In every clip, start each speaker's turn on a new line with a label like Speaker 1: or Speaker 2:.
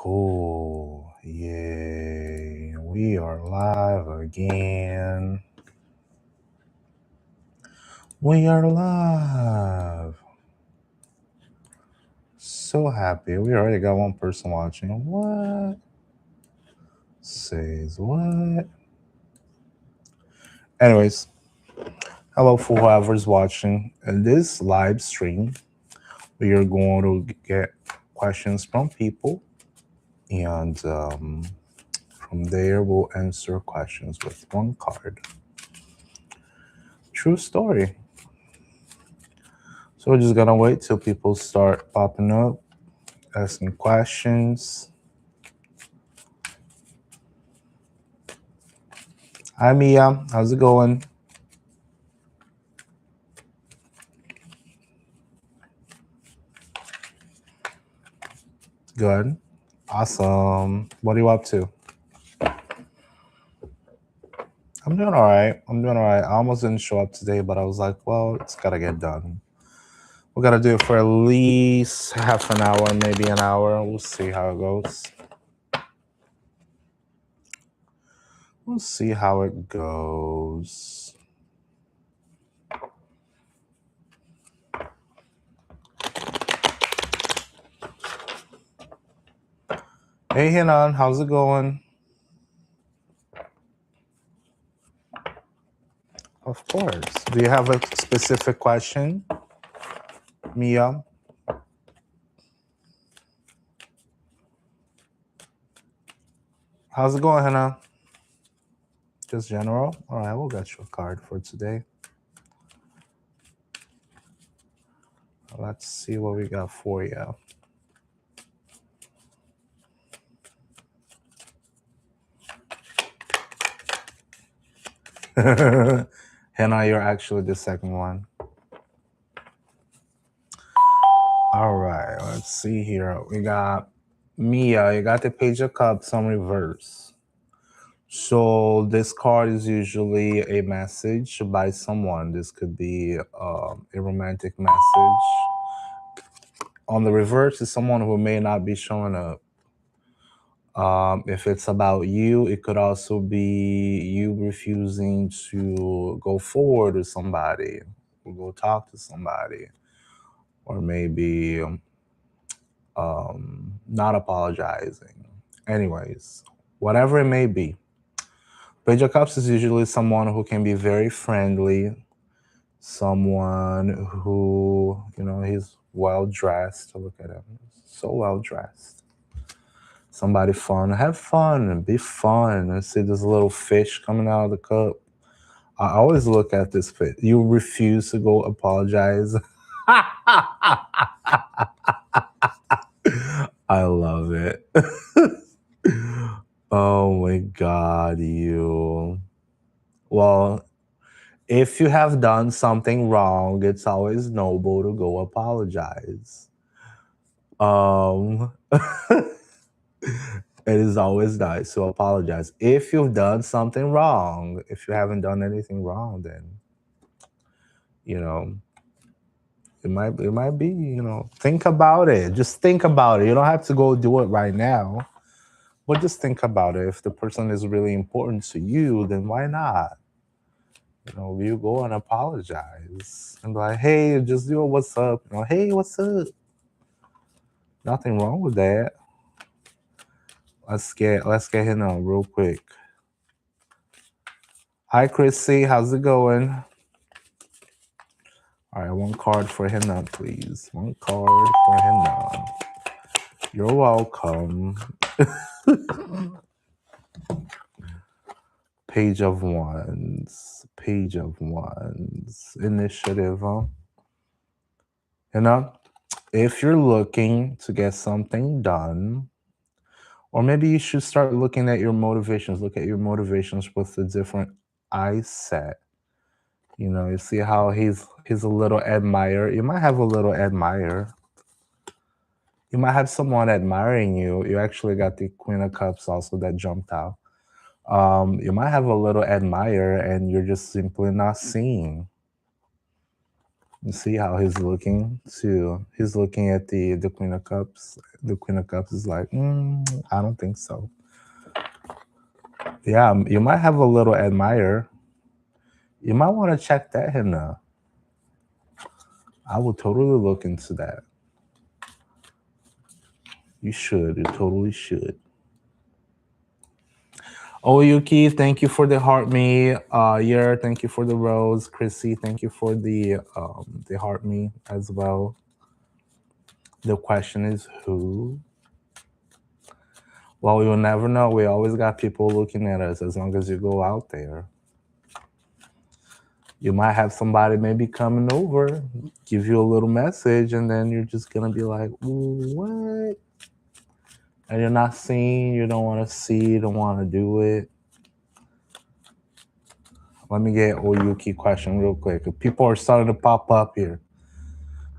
Speaker 1: Cool. Yay. We are live again. We are live. So happy. We already got one person watching. What? Says what? Anyways, hello for whoever's watching. In this live stream, we are going to get questions from people. And from there, we'll answer questions with one card. True story. So we're just gonna wait till people start popping up, asking questions. Hi Mia, how's it going? Good. Awesome. What are you up to? I'm doing all right. I almost didn't show up today, but I was like, well, it's gotta get done. We gotta do it for at least half an hour, maybe an hour. We'll see how it goes. We'll see how it goes. Hey Hinan, how's it going? Of course. Do you have a specific question, Mia? How's it going, Hannah? Just general? All right, we'll get you a card for today. Let's see what we got for you. Hannah, you're actually the second one. All right, let's see here. We got Mia. You got the Page of Cups on reverse. So this card is usually a message by someone. This could be a romantic message. On the reverse is someone who may not be showing up. If it's about you, it could also be you refusing to go forward with somebody, or go talk to somebody, or maybe not apologizing. Anyways, whatever it may be. Page of Cups is usually someone who can be very friendly, someone who, he's well dressed. Look at him, so well dressed. Somebody fun. Have fun and be fun. And see this little fish coming out of the cup. I always look at this fish. You refuse to go apologize. I love it. Oh my God, you. Well, if you have done something wrong, it's always noble to go apologize. It is always nice to apologize. If you've done something wrong, if you haven't done anything wrong, then it might be, think about it. Just think about it. You don't have to go do it right now, but just think about it. If the person is really important to you, then why not? You go and apologize and be like, hey, just do what's up. Hey, what's up? Nothing wrong with that. Let's get him on real quick. Hi, Chrissy. How's it going? All right, one card for Hina, please. One card for Hina. You're welcome. Page of Wands. Page of Wands. Initiative, huh? If you're looking to get something done, or maybe you should start looking at your motivations. Look at your motivations with a different eye set. You see how he's a little admirer. You might have a little admirer. You might have someone admiring you. You actually got the Queen of Cups also that jumped out. You might have a little admirer and you're just simply not seeing. You see how he's looking to? He's looking at the Queen of Cups. The Queen of Cups is like, I don't think so. Yeah, you might have a little admirer. You might want to check that him now. I would totally look into that. You should. You totally should. Oh, Yuki, thank you for the heart me. Yer, thank you for the rose. Chrissy, thank you for the heart me as well. The question is who? Well, you'll never know. We always got people looking at us as long as you go out there. You might have somebody maybe coming over, give you a little message, and then you're just going to be like, what? And you're not seeing, you don't want to see, you don't want to do it. Let me get Oyuki question real quick. People are starting to pop up here.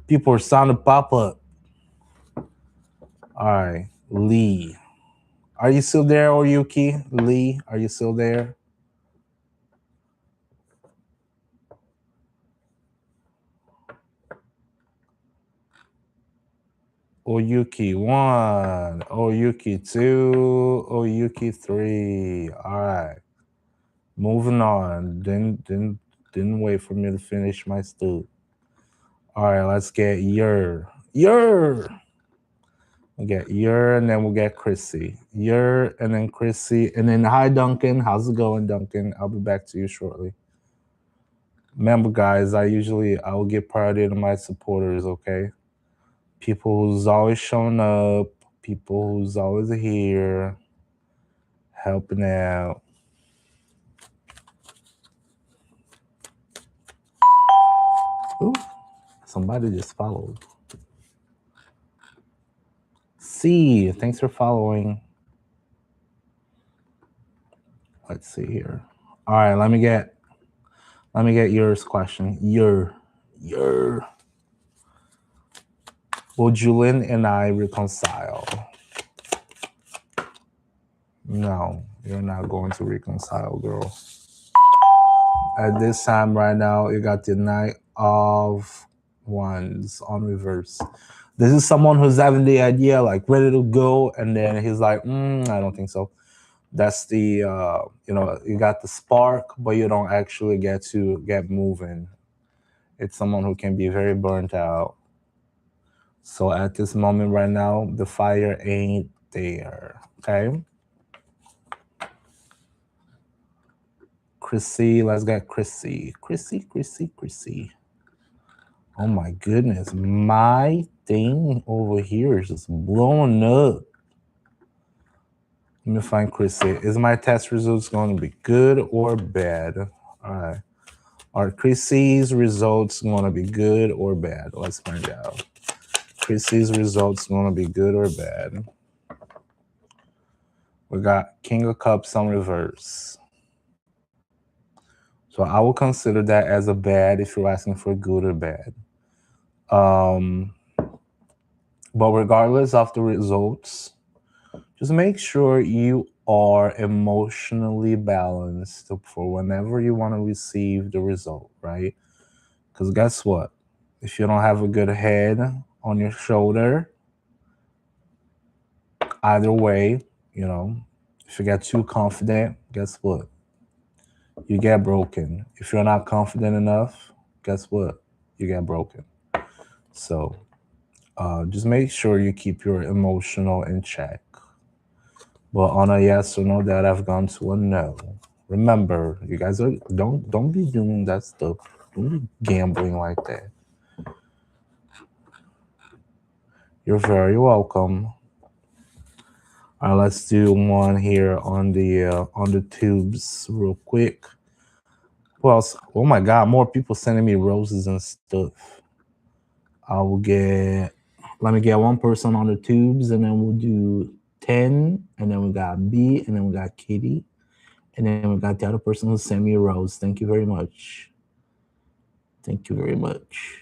Speaker 1: People are starting to pop up. All right, Lee. Are you still there, Oyuki? Lee, are you still there? Oyuki 1, Oyuki 2, Oyuki 3. All right. Moving on. Didn't wait for me to finish my stew. All right, let's get Yer. We'll get Yer, and then we'll get Chrissy. Yer, and then Chrissy, and then hi, Duncan. How's it going, Duncan? I'll be back to you shortly. Remember, guys, I will give priority to my supporters, okay? People who's always showing up, people who's always here, helping out. Ooh, somebody just followed. C, thanks for following. Let's see here. All right, let me get yours question. Your. Will Julian and I reconcile? No, you're not going to reconcile, girl. At this time right now, you got the Knight of Wands on reverse. This is someone who's having the idea, like ready to go, and then he's like, I don't think so. That's the, you got the spark, but you don't actually get moving. It's someone who can be very burnt out. So at this moment right now, the fire ain't there, okay? Chrissy, let's get Chrissy. Chrissy. Oh my goodness, my thing over here is just blowing up. Let me find Chrissy. Is my test results going to be good or bad? All right. Are Chrissy's results going to be good or bad? Let's find out. Chrissy's results going to be good or bad? We got King of Cups on reverse. So I will consider that as a bad if you're asking for good or bad. But regardless of the results, just make sure you are emotionally balanced for whenever you want to receive the result, right? Because guess what? If you don't have a good head on your shoulder, either way, if you get too confident, guess what? You get broken. If you're not confident enough, guess what? You get broken. So just make sure you keep your emotional in check. But on a yes or no, that I've gone to a no. Remember, you guys don't be doing that stuff. Don't be gambling like that. You're very welcome. All right, let's do one here on the tubes real quick. Who else? Oh my God, more people sending me roses and stuff. Let me get one person on the tubes, and then we'll do 10, and then we got B, and then we got Katie, and then we got the other person who sent me a rose. Thank you very much. Thank you very much.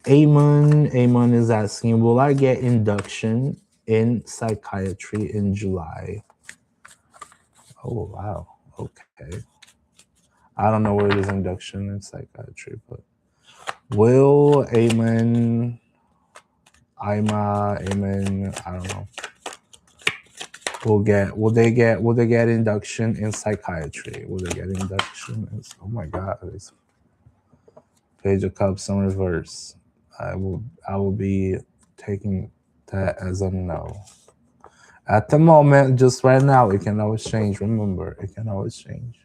Speaker 1: Amon is asking, will I get induction in psychiatry in July? Oh, wow. Okay. I don't know where it is induction in psychiatry, but Will, Amen, Ima, Amen, I don't know. Will they get induction in psychiatry? Will they get induction in, oh my god, it's Page of Cups in reverse. I will be taking that as a no. At the moment, just right now, it can always change. Remember, it can always change.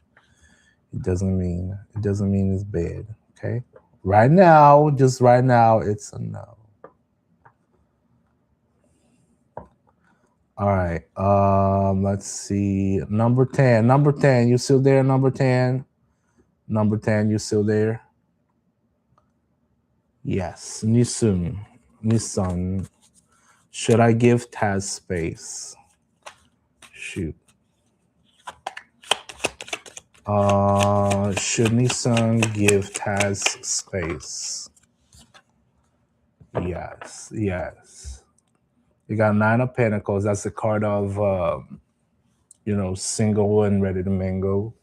Speaker 1: It doesn't mean it's bad. Okay? Right now, just right now, it's a no. All right. Let's see. Number 10. Number 10. You still there? Number 10. Number 10. You still there? Yes. Nissan. Nissan. Should I give Taz space? Shoot. Should Nissan give Taz space? Yes. Yes. You got 9 of Pentacles. That's the card of single and ready to mingle.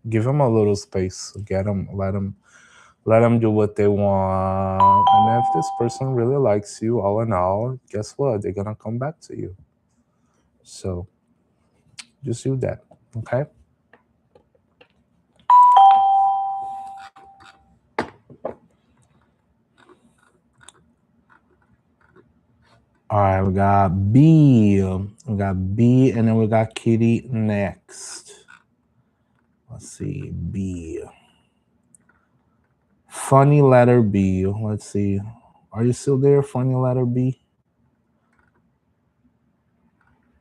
Speaker 1: Give them a little space. Get them. Let them do what they want. And if this person really likes you, all in all, guess what? They're gonna come back to you. So just do that. Okay. All right, we got B. We got B, and then we got Kitty next. Let's see, B. Funny letter B. Let's see. Are you still there, funny letter B?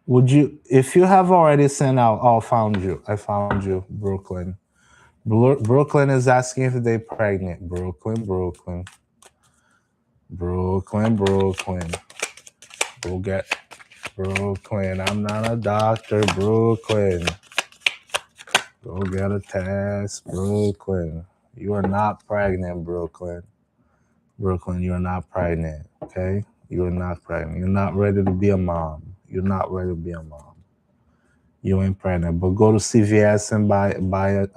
Speaker 1: Would you, if you have already sent out, oh, I found you, Brooklyn. Brooklyn is asking if they're pregnant. Brooklyn. Go get Brooklyn. I'm not a doctor, Brooklyn. Go get a test, Brooklyn. You are not pregnant, Brooklyn. Brooklyn, you're not pregnant, okay? You're not pregnant. You're not ready to be a mom. You're not ready to be a mom. You ain't pregnant. But go to CVS and buy a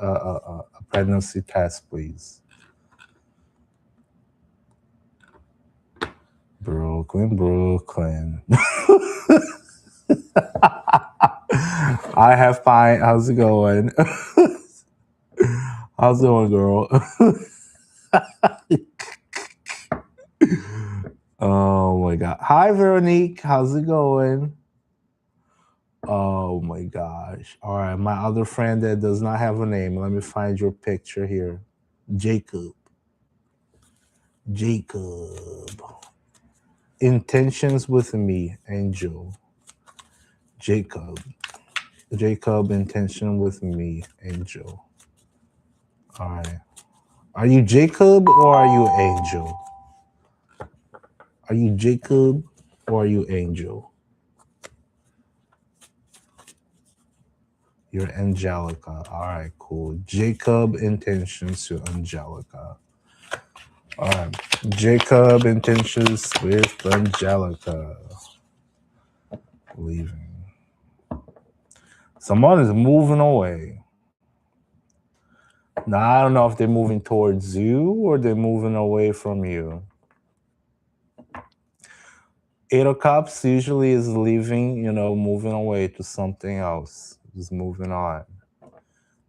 Speaker 1: pregnancy test, please. Brooklyn. I have fine. How's it going? How's it going, girl? Oh my god. Hi, Veronique. How's it going? Oh my gosh. All right. My other friend that does not have a name. Let me find your picture here. Jacob. Intentions with me, Angel. Jacob, intention with me, Angel. All right. Are you Jacob or are you Angel? Are you Jacob or are you Angel? You're Angelica. All right, cool. Jacob intentions to Angelica. All right. Jacob intentions with Angelica. Leaving. Someone is moving away. Now, I don't know if they're moving towards you or they're moving away from you. 8 of Cups usually is leaving, moving away to something else. Just moving on.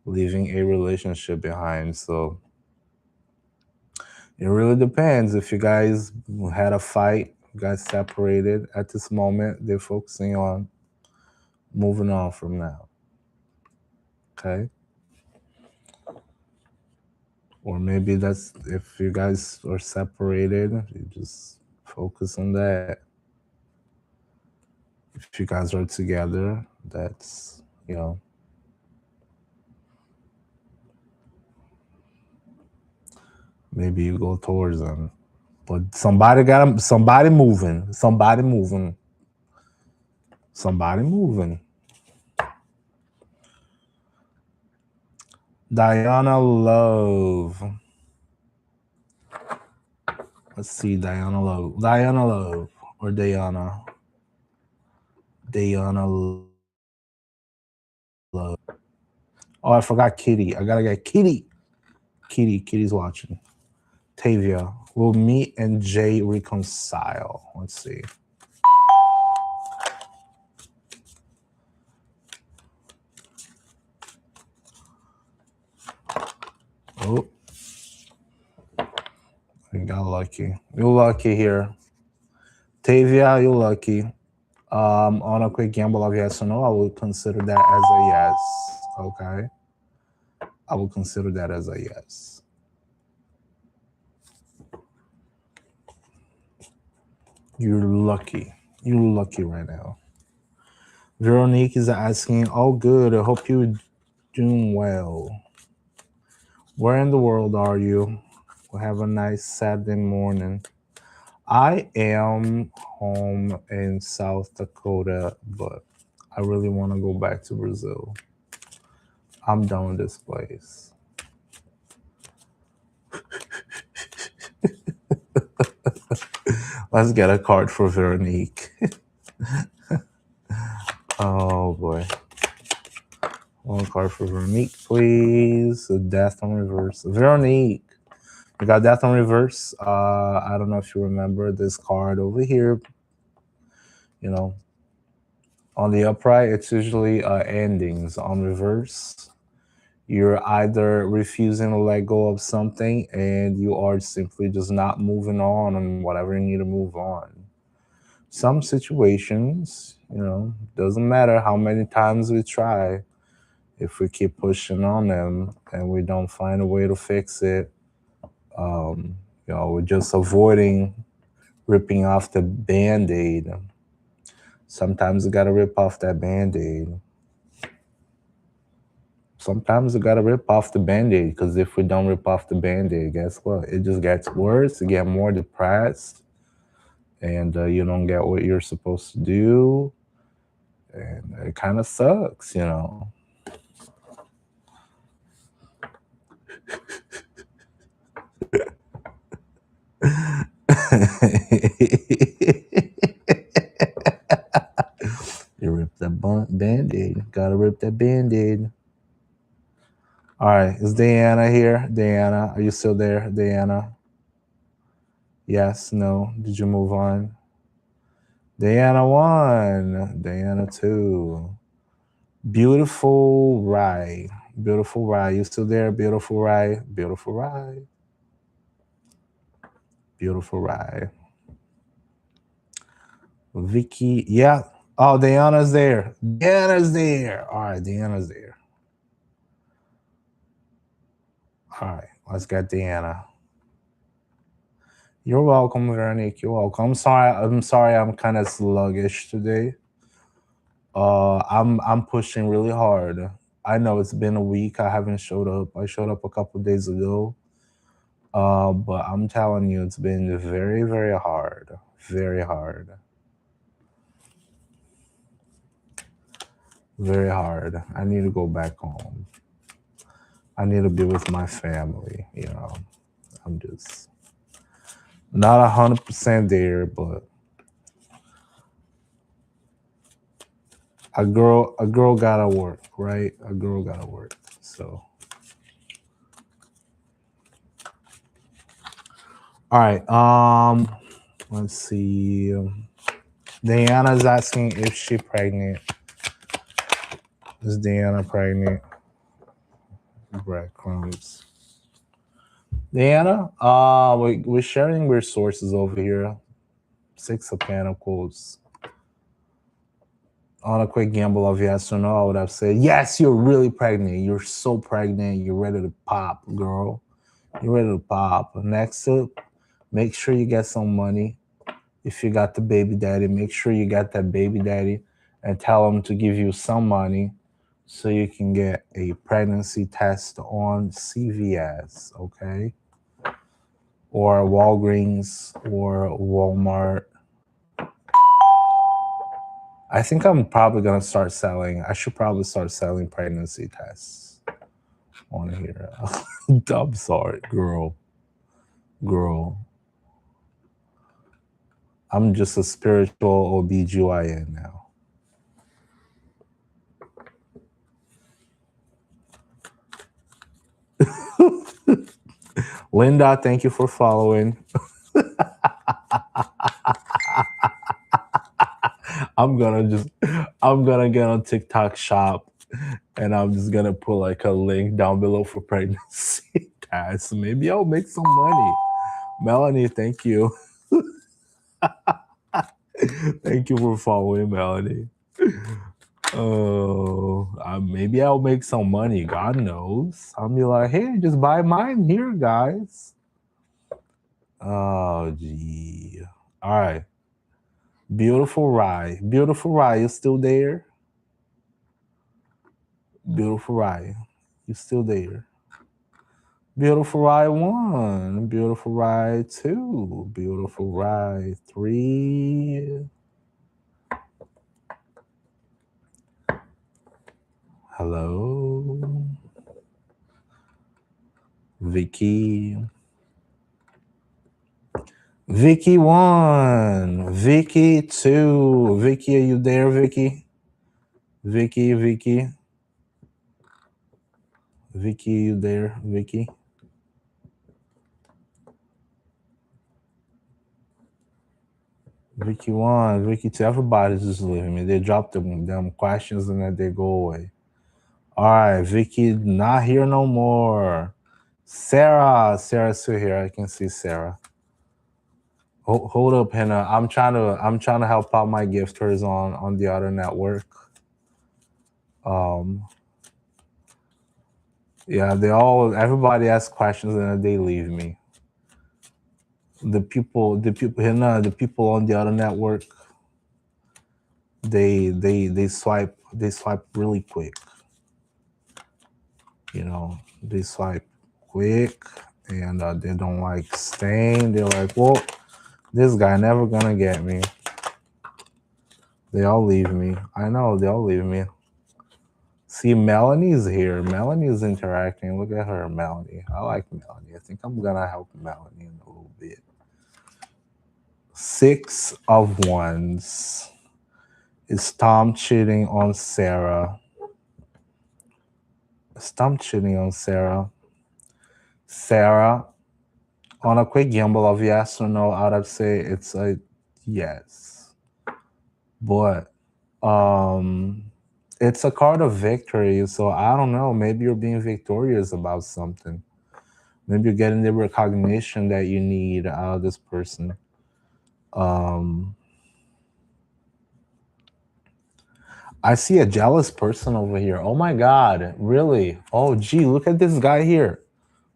Speaker 1: Leaving a relationship behind. So it really depends. If you guys had a fight, you guys separated at this moment, they're focusing on moving on from now. Okay? Or maybe that's if you guys are separated, you just focus on that. If you guys are together, that's, maybe you go towards them. But somebody moving. Diana Love. Let's see, Diana Love or Diana. Love. Oh, I forgot Kitty. I gotta get Kitty. Kitty's watching. Tavia, will me and Jay reconcile? Let's see. Oh, you got lucky. You're lucky here. Tavia, you're lucky. On a quick gamble of yes or no, I will consider that as a yes. Okay. I will consider that as a yes. You're lucky. You're lucky right now. Veronique is asking, oh, good. I hope you're doing well. Where in the world are you? We'll have a nice Saturday morning. I am home in South Dakota, but I really want to go back to Brazil. I'm done with this place. Let's get a card for Veronique. Oh boy. One card for Veronique, please. Death on reverse. Veronique. We got Death on reverse. I don't know if you remember this card over here. You know, on the upright, it's usually endings. On reverse, you're either refusing to let go of something and you are simply just not moving on whatever you need to move on. Some situations, doesn't matter how many times we try, if we keep pushing on them and we don't find a way to fix it, we're just avoiding ripping off the Band-Aid. Sometimes you gotta rip off that Band-Aid. Sometimes you gotta rip off the Band-Aid, because if we don't rip off the Band-Aid, guess what? It just gets worse. You get more depressed, and you don't get what you're supposed to do, and it kind of sucks, You rip that Band-Aid. Gotta rip that Band-Aid. All right, is Diana here? Diana, are you still there? Diana? Yes, no? Did you move on? Diana 1, Diana 2. Beautiful Rye. Beautiful Rye. You still there? Beautiful Rye. Beautiful Rye. Beautiful Rye. Vicky. Yeah. Oh, Diana's there. Diana's there. All right, Diana's there. All right, let's get Diana. You're welcome, Veronique. You're welcome. I'm sorry. I'm kind of sluggish today. I'm pushing really hard. I know it's been a week. I haven't showed up. I showed up a couple days ago. But I'm telling you, it's been very, very hard. Very hard. Very hard. I need to go back home. I need to be with my family. I'm just not 100% there, but a girl gotta work, right? A girl gotta work. So, all right. Let's see. Diana's asking if she's pregnant. Is Diana pregnant? Breadcrumbs. Diana, we're sharing resources over here. 6 of Pentacles. On a quick gamble of yes or no, I would have said, yes, you're really pregnant. You're so pregnant. You're ready to pop, girl. You're ready to pop. Next up, make sure you get some money. If you got the baby daddy, make sure you got that baby daddy and tell him to give you some money so you can get a pregnancy test on CVS, okay? Or Walgreens or Walmart. I think I'm probably going to start selling. I should probably start selling pregnancy tests on here. I'm sorry, girl. I'm just a spiritual OBGYN now. Linda, thank you for following. I'm gonna get on TikTok shop and I'm just gonna put like a link down below for pregnancy tests. Maybe I'll make some money. Melanie, thank you. Thank you for following, Melanie. Oh, maybe I'll make some money. God knows. I'll be like, hey, just buy mine here, guys. Oh, gee. All right. Beautiful Rye. Beautiful Rye, you still there? Beautiful Rye, you still there? Beautiful Rye 1. Beautiful Rye 2. Beautiful Rye 3. Hello. Vicky. Vicky 1. Vicky 2. Vicky, are you there, Vicky? Vicky. Vicky, you there, Vicky? Vicky 1, Vicky 2. Everybody's just leaving me. They drop them questions and then they go away. All right, Vicky, not here no more. Sarah's still here. I can see Sarah. Hold up, Hannah. I'm trying to help out my gifters on the other network. Yeah, everybody asks questions and then they leave me. The people Hannah, the people on the other network, they swipe really quick. You know, they swipe quick and they don't like staying. They're like, well, this guy never gonna get me. They all leave me. I know, they all leave me. See, Melanie's here. Melanie's interacting. Look at her, Melanie. I like Melanie. I think I'm gonna help Melanie in a little bit. 6 of Wands. Is Tom cheating on Sarah? Is Tom cheating on Sarah? Sarah, on a quick gamble of yes or no, I would say it's a yes. But it's a card of victory, so I don't know. Maybe you're being victorious about something. Maybe you're getting the recognition that you need out of this person. I see a jealous person over here. Oh my God, really? Oh gee, look at this guy here.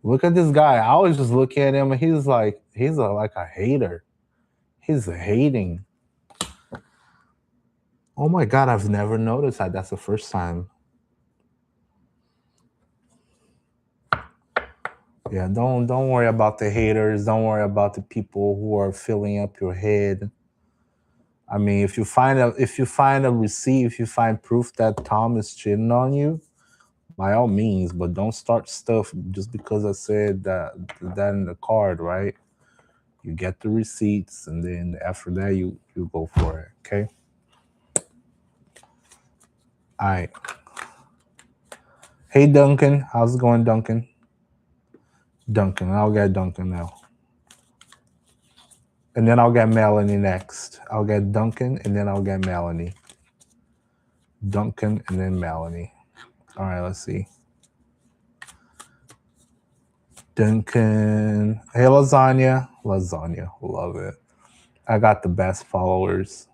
Speaker 1: Look at this guy. I was just looking at him and he's like a hater. He's hating. Oh my God, I've never noticed that. That's the first time. Yeah, don't worry about the haters. Don't worry about the people who are filling up your head. I mean, if you find a receipt, if you find proof that Tom is cheating on you, by all means, but don't start stuff just because I said that in the card, right? You get the receipts, and then after that, you go for it. Okay. All right. Hey, Duncan. How's it going, Duncan? Duncan. I'll get Duncan now. And then I'll get Melanie next. I'll get Duncan, and then I'll get Melanie. Duncan, and then Melanie. All right, let's see. Duncan. Hey, Lasagna. Lasagna. Love it. I got the best followers.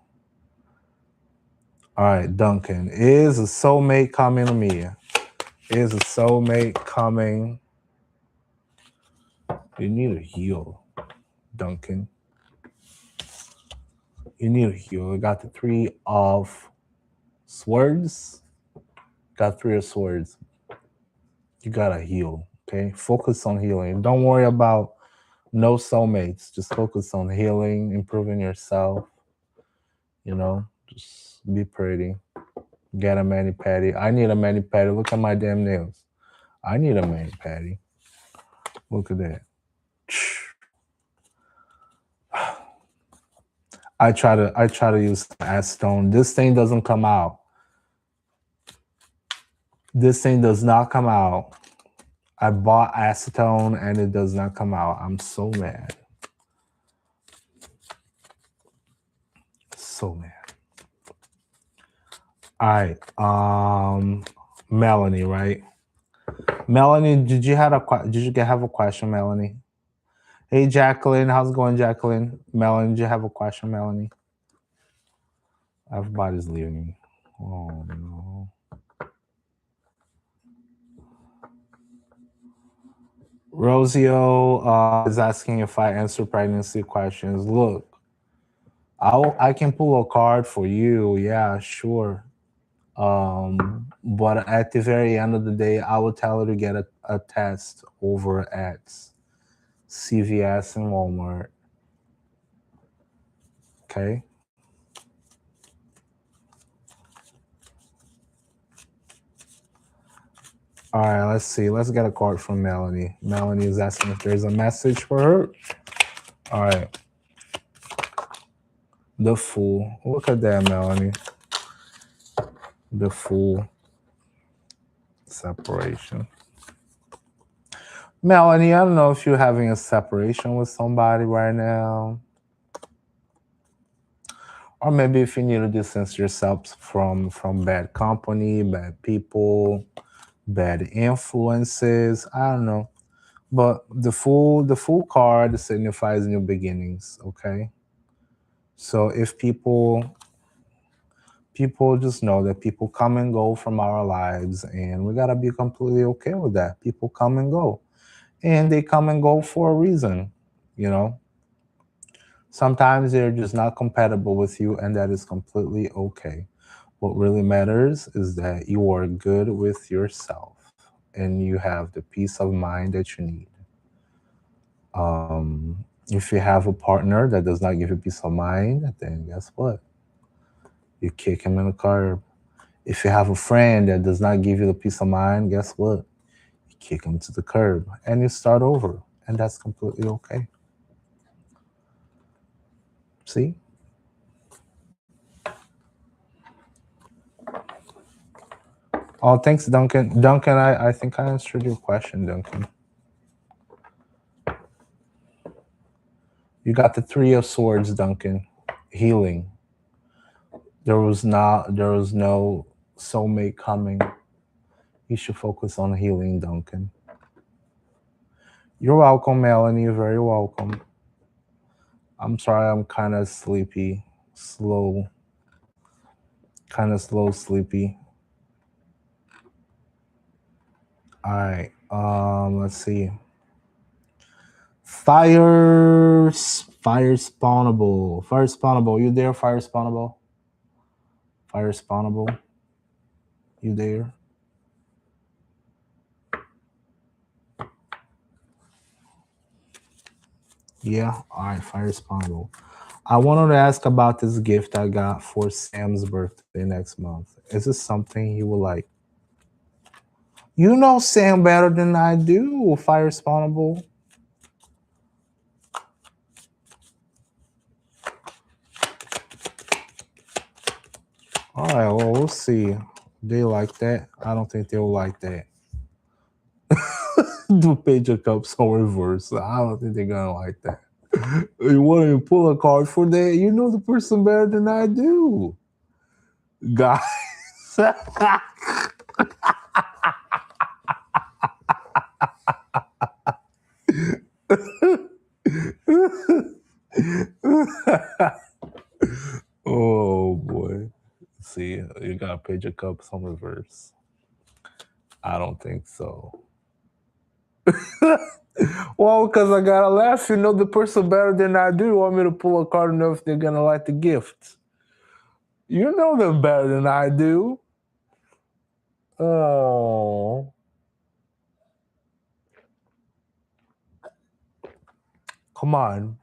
Speaker 1: All right, Duncan. Is a soulmate coming to me? Is a soulmate coming? You need to heal, Duncan. You need to heal. You got the 3 of Swords. Got 3 of Swords. You gotta heal, okay? Focus on healing. Don't worry about no soulmates. Just focus on healing, improving yourself. You know, just be pretty. Get a mani-pedi. I need a mani-pedi. Look at my damn nails. I need a mani-pedi. Look at that. I try to use acetone. This thing doesn't come out. This thing does not come out. I bought acetone and it does not come out. I'm so mad. So mad. All right. Melanie, right? Melanie, did you have a question, Melanie? Hey, Jacqueline, how's it going, Jacqueline? Melanie, did you have a question, Melanie? Everybody's leaving. Oh no. Rosio is asking if I answer pregnancy questions. Look, I can pull a card for you. Yeah, sure. But at the very end of the day, I would tell her to get a test over at CVS and Walmart. Okay. All right, let's see. Let's get a card from Melanie. Melanie is asking if there's a message for her. All right. The Fool. Look at that, Melanie. The Fool. Separation. Melanie, I don't know if you're having a separation with somebody right now. Or maybe if you need to distance yourself from bad company, bad people, bad influences. I don't know. But the Fool card signifies new beginnings, okay? So if people just know that people come and go from our lives, and we gotta be completely okay with that. People come and go. And they come and go for a reason, you know. Sometimes they're just not compatible with you, and that is completely okay. What really matters is that you are good with yourself and you have the peace of mind that you need. If you have a partner that does not give you peace of mind, then guess what? You kick him in the curb. If you have a friend that does not give you the peace of mind, guess what? You kick him to the curb and you start over. And that's completely okay. See? Oh, thanks, Duncan. Duncan, I think I answered your question, Duncan. You got the Three of Swords, Duncan. Healing. There was no soulmate coming. You should focus on healing, Duncan. You're welcome, Melanie. You're very welcome. I'm sorry, I'm kind of sleepy, slow, sleepy. All right. Let's see. Fire spawnable. Fire spawnable. You there, fire spawnable? Fire spawnable. You there? Yeah. All right. Fire spawnable. I wanted to ask about this gift I got for Sam's birthday next month. Is this something he would like? You know Sam better than I do. Fire spawnable. All right, well, we'll see. They like that. I don't think they'll like that. Do Page of Cups on reverse. I don't think they're gonna like that. You want to pull a card for that? You know the person better than I do. Guys. Oh boy. See, you got Page of Cups on reverse. I don't think so. Well, because I gotta laugh. You know the person better than I do. You want me to pull a card and know if they're gonna like the gift? You know them better than I do. Oh. Come on.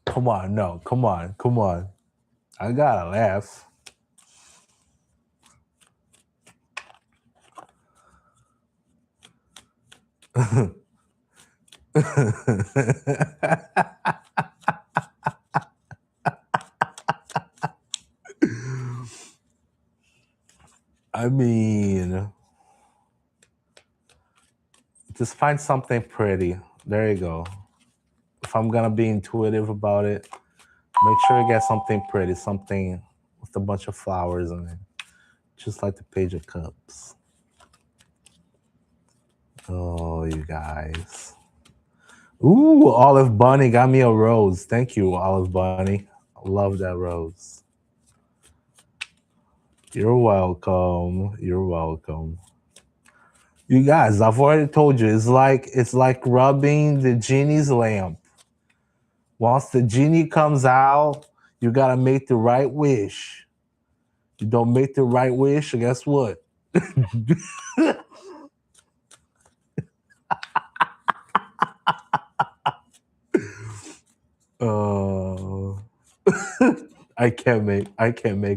Speaker 1: Come on. No, come on. Come on. I gotta laugh. I mean, Just find something pretty. There you go. If I'm gonna be intuitive about it, make sure you get something pretty, something with a bunch of flowers in it, just like the Page of Cups. Oh, you guys. Ooh, Olive Bunny got me a rose. Thank you, Olive Bunny. Love that rose. You're welcome. You're welcome. You guys, I've already told you, it's like rubbing the genie's lamp. Once the genie comes out, you gotta make the right wish. You don't make the right wish, guess what? Uh, I can't make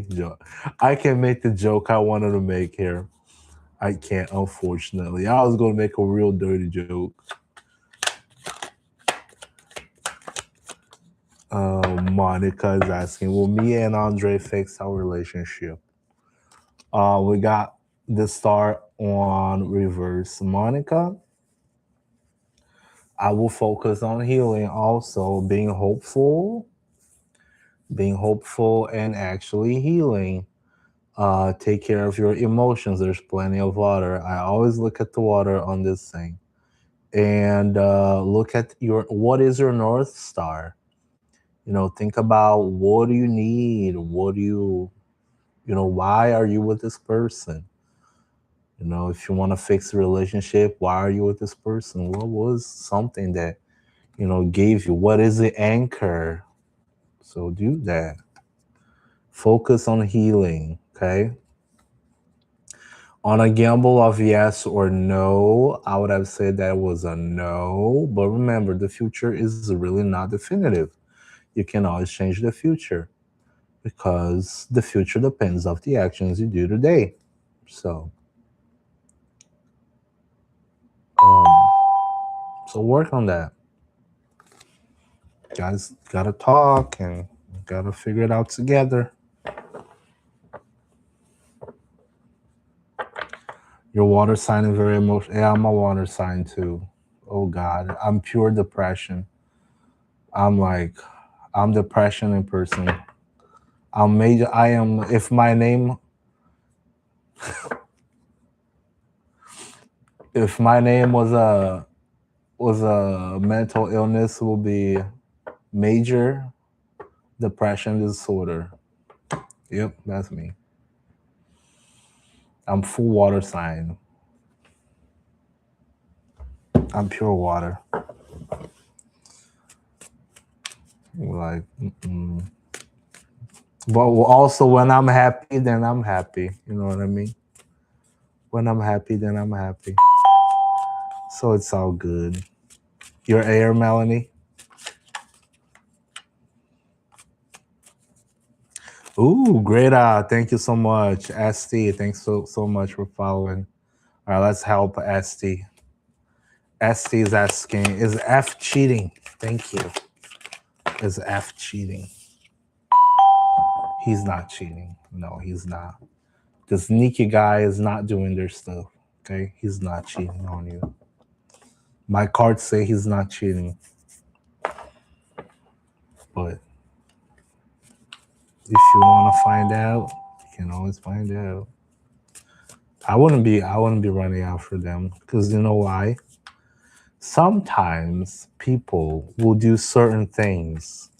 Speaker 1: joke. I can make the joke I wanted to make here. I can't, unfortunately. I was gonna make a real dirty joke. Monica is asking, will me and Andre fix our relationship? We got the star on reverse. Monica, I will focus on healing also, being hopeful and actually healing. Take care of your emotions. There's plenty of water. I always look at the water on this thing. And look at what is your North Star? Think about what do you need? Why are you with this person? If you want to fix a relationship, why are you with this person? What was something that, gave you? What is the anchor? So do that. Focus on healing, okay? On a gamble of yes or no, I would have said that was a no. But remember, the future is really not definitive. You can always change the future because the future depends of the actions you do today. So, um, so work on that. Guys, gotta talk and gotta figure it out together. Your water sign is very emotional. Yeah, I'm a water sign too. Oh God, I'm pure depression. I'm like, I'm depression in person. I'm major. I am. If my name was a mental illness, it will be major depression disorder. Yep, that's me. I'm full water sign. I'm pure water. Like, but also when I'm happy, then I'm happy. You know what I mean? When I'm happy, then I'm happy. So it's all good. Your air, Melanie. Ooh, great. Thank you so much, ST. Thanks so much for following. All right, let's help ST. ST is asking, is F cheating? Thank you. Is F cheating? He's not cheating. No, he's not. The sneaky guy is not doing their stuff. Okay, he's not cheating on you. My cards say he's not cheating, but if you want to find out, you can always find out. I wouldn't be running after them because you know why? Sometimes people will do certain things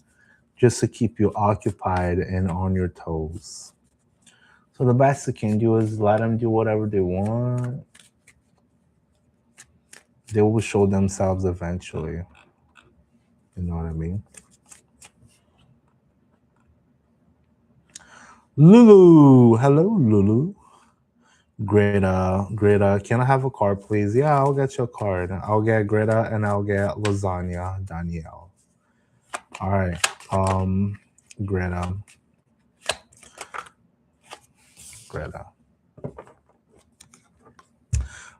Speaker 1: just to keep you occupied and on your toes. So the best you can do is let them do whatever they want. They will show themselves eventually. You know what I mean? Lulu, hello, Lulu. Greta, can I have a card, please? Yeah, I'll get you a card. I'll get Greta and I'll get Lasagna, Danielle. All right, Greta, Greta.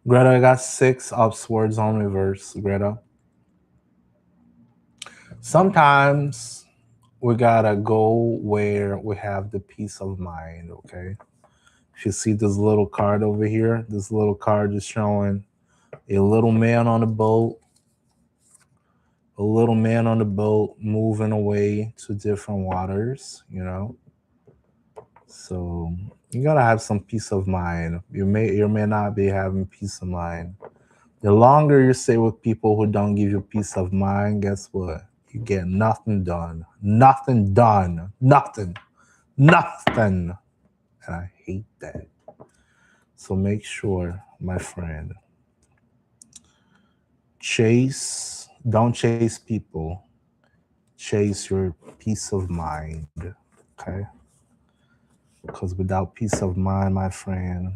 Speaker 1: Greta, I got 6 of swords on reverse, Greta. Sometimes we gotta go where we have the peace of mind, okay? If you see this little card over here, this little card is showing A little man on the boat, a little man on the boat moving away to different waters, you know. So you gotta have some peace of mind. You may not be having peace of mind. The longer you stay with people who don't give you peace of mind, guess what? You get nothing done. Nothing done. Nothing. Nothing. And I hate that. So make sure, my friend, don't chase people, chase your peace of mind. Okay? Because without peace of mind, my friend,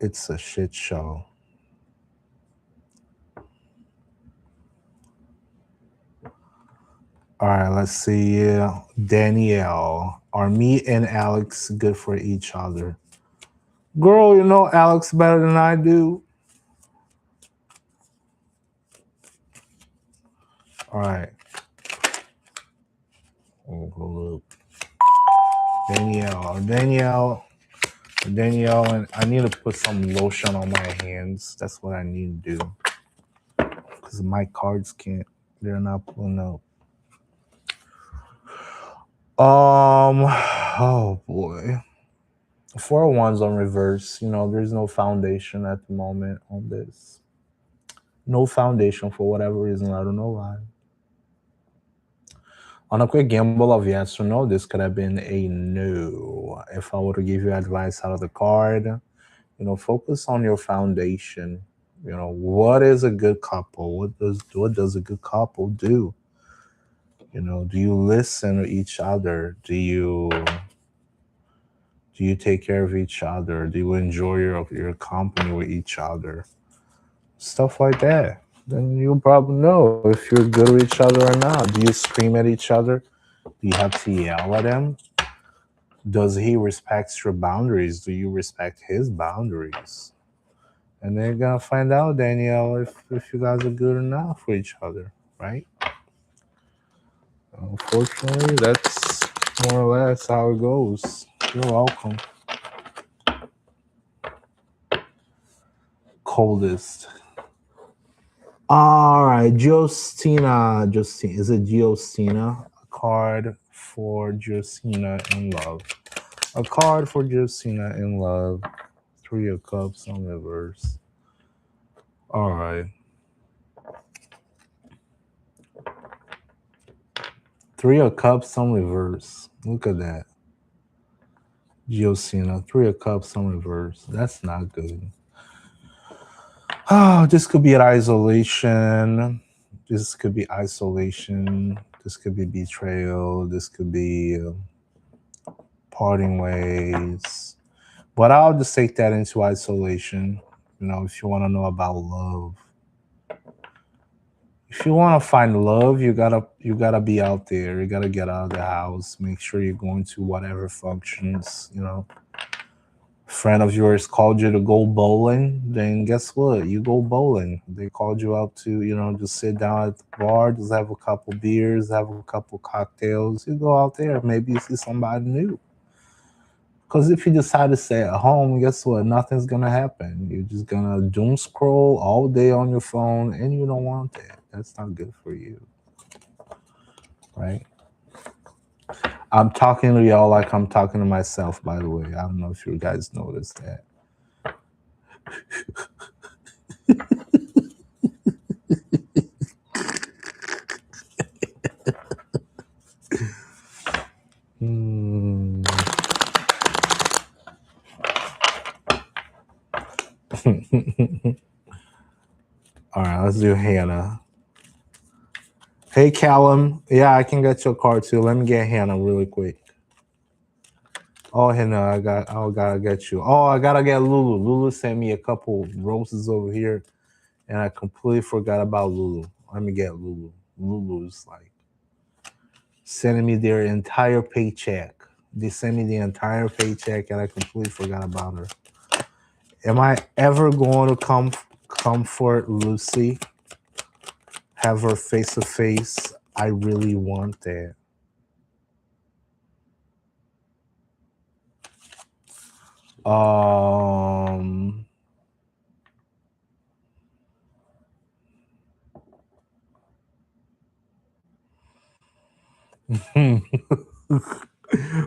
Speaker 1: it's a shit show. All right, let's see. Danielle, are me and Alex good for each other? Girl, you know Alex better than I do. All right. Oh, hold up. Danielle, and I need to put some lotion on my hands. That's what I need to do. Because my cards they're not pulling up. Oh boy. 401's on reverse. You know, there's no foundation at the moment on this. No foundation for whatever reason. I don't know why. On a quick gamble of yes or no, this could have been a no. If I were to give you advice out of the card, you know, focus on your foundation. You know, what is a good couple? What does a good couple do? You know, do you listen to each other? Do you take care of each other? Do you enjoy your company with each other? Stuff like that. Then you'll probably know if you're good with each other or not. Do you scream at each other? Do you have to yell at him? Does he respect your boundaries? Do you respect his boundaries? And then you're gonna find out, Danielle, if you guys are good or not for each other, right? Unfortunately, that's more or less how it goes. You're welcome. Coldest. All right, Justina. Justine, is it Justina? A card for Justina in love. A card for Justina in love. 3 of Cups on reverse. All right. 3 of Cups on reverse. Look at that. Justina. 3 of Cups on reverse. That's not good. Oh, this could be an isolation. This could be isolation. This could be betrayal. This could be parting ways. But I'll just take that into isolation. You know, if you want to know about love, if you want to find love, you gotta be out there. You gotta get out of the house. Make sure you're going to whatever functions. You know, friend of yours called you to go bowling, then guess what? You go bowling. They called you out to, you know, just sit down at the bar, just have a couple beers, have a couple cocktails. You go out there, maybe you see somebody new. Because if you decide to stay at home, guess what? Nothing's gonna happen. You're just gonna doom scroll all day on your phone, and you don't want that. That's not good for you, right? I'm talking to y'all like I'm talking to myself, by the way. I don't know if you guys noticed that. Hmm. All right, let's do Hannah. Hey, Callum. Yeah, I can get your card too. Let me get Hannah really quick. Oh, Hannah, I gotta get you. Oh, I gotta get Lulu. Lulu sent me a couple roses over here, and I completely forgot about Lulu. Let me get Lulu. Lulu's like sending me their entire paycheck. They sent me the entire paycheck, and I completely forgot about her. Am I ever going to comfort Lucy? Have her face to face? I really want that. Um,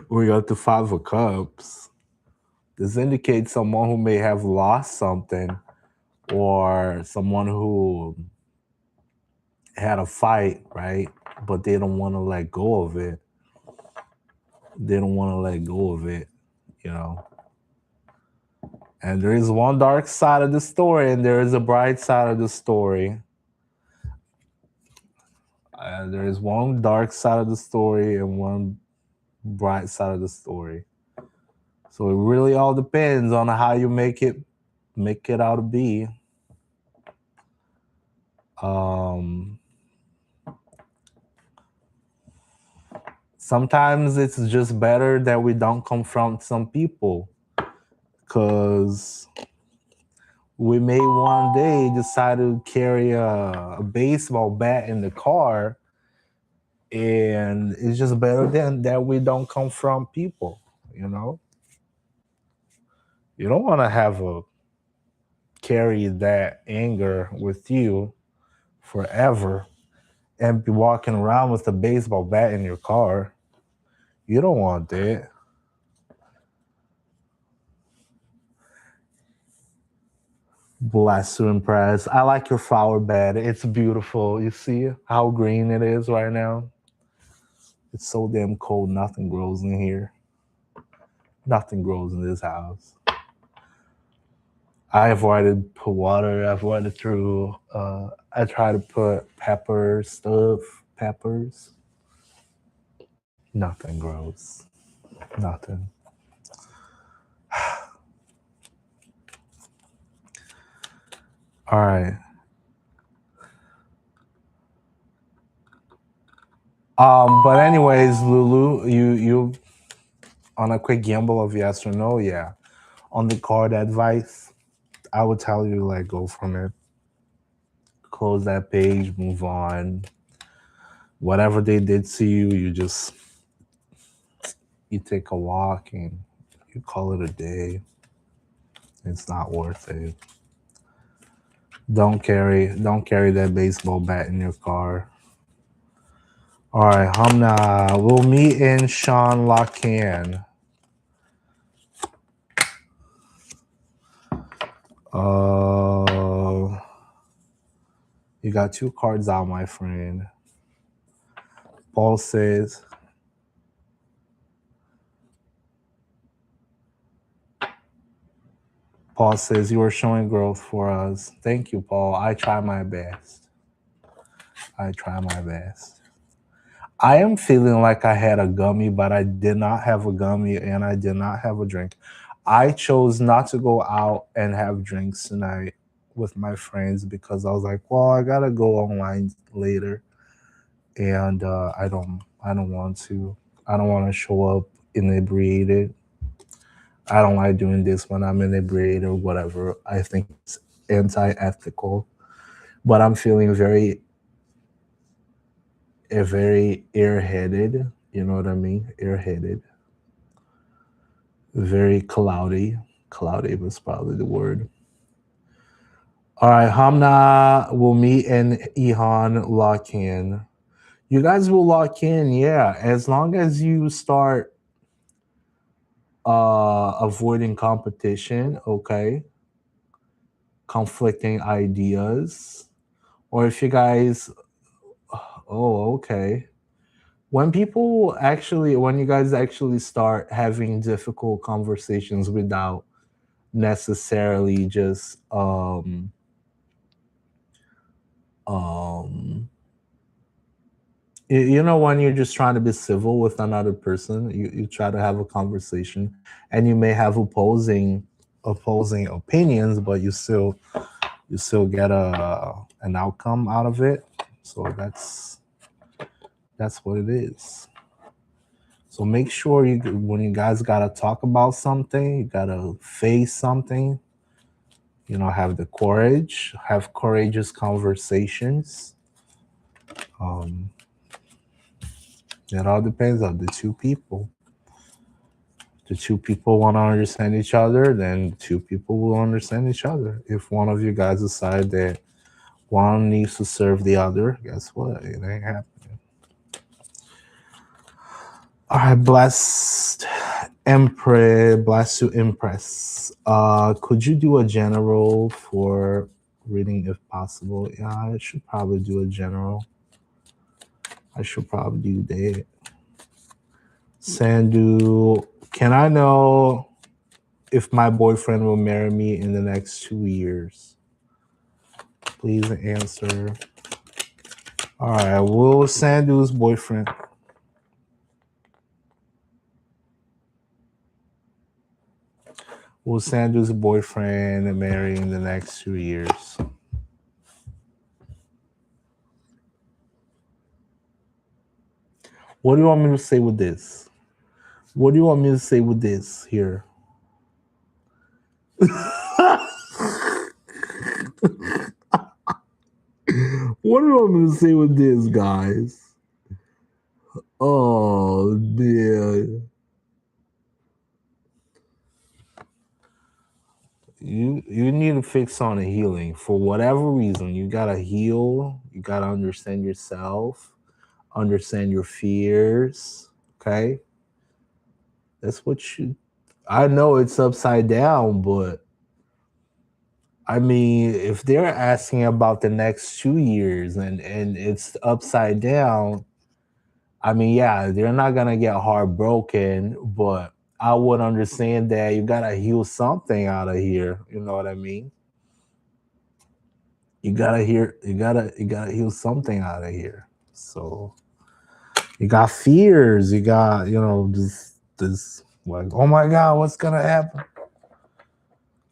Speaker 1: We got the Five of Cups. This indicates someone who may have lost something, or someone who had a fight, right? But they don't want to let go of it. They don't want to let go of it, you know. And there is one dark side of the story, and there is a bright side of the story. There is one dark side of the story and one bright side of the story. So it really all depends on how you make it out to be. Sometimes it's just better that we don't confront some people, because we may one day decide to carry a baseball bat in the car, and it's just better than that we don't confront people, you know. You don't want to have a carry that anger with you forever and be walking around with a baseball bat in your car. You don't want that. Bless you, impress. I like your flower bed. It's beautiful. You see how green it is right now? It's so damn cold. Nothing grows in here. Nothing grows in this house. I avoided put water. I avoided through. I try to put pepper stuff. Peppers. Nothing grows. Nothing. All right. But anyways, Lulu, you on a quick gamble of yes or no, yeah. On the card advice, I would tell you to let go from it. Close that page, move on. Whatever they did to you, you take a walk and you call it a day. It's not worth it. Don't carry that baseball bat in your car. All right, Hamna, we'll meet in Sean Lacan. You got two cards out, my friend. Paul says, you are showing growth for us. Thank you, Paul. I try my best. I am feeling like I had a gummy, but I did not have a gummy and I did not have a drink. I chose not to go out and have drinks tonight with my friends because I was like, well, I gotta go online later, and I don't want to. I don't want to show up inebriated. I don't like doing this when I'm inebriated or whatever. I think it's anti-ethical. But I'm feeling very airheaded. You know what I mean? Airheaded. Very cloudy. Cloudy was probably the word. All right, Hamna will meet and Ihan lock in. You guys will lock in, yeah. As long as you start avoiding competition, okay, conflicting ideas, or if you guys, oh, okay. When you guys actually start having difficult conversations without necessarily just um you know, when you're just trying to be civil with another person, you try to have a conversation, and you may have opposing opinions, but you still get an outcome out of it. So that's what it is. So make sure when you guys gotta talk about something, you gotta face something, have the courage, have courageous conversations. It all depends on the two people. The two people want to understand each other, then two people will understand each other. If one of you guys decide that one needs to serve the other, guess what? It ain't happening. All right, blessed Empress, bless you, Empress. Could you do a general for reading if possible? Yeah, I should probably do a general. I should probably do that. Sandu, can I know if my boyfriend will marry me in the next 2 years? Please answer. All right, will Sandu's boyfriend? Will Sandu's boyfriend marry in the next 2 years? What do you want me to say with this? What do you want me to say with this here? What do you want me to say with this, guys? Oh, man. You need to fix on a healing for whatever reason. You gotta heal. You gotta understand yourself, understand your fears. Okay, that's what you. I know it's upside down, but I mean, if they're asking about the next 2 years and it's upside down, I mean, yeah, they're not gonna get heartbroken, but I would understand that you gotta heal something out of here. You know what I mean? You gotta heal something out of here. So you got fears, you got, this like, oh my god, what's gonna happen?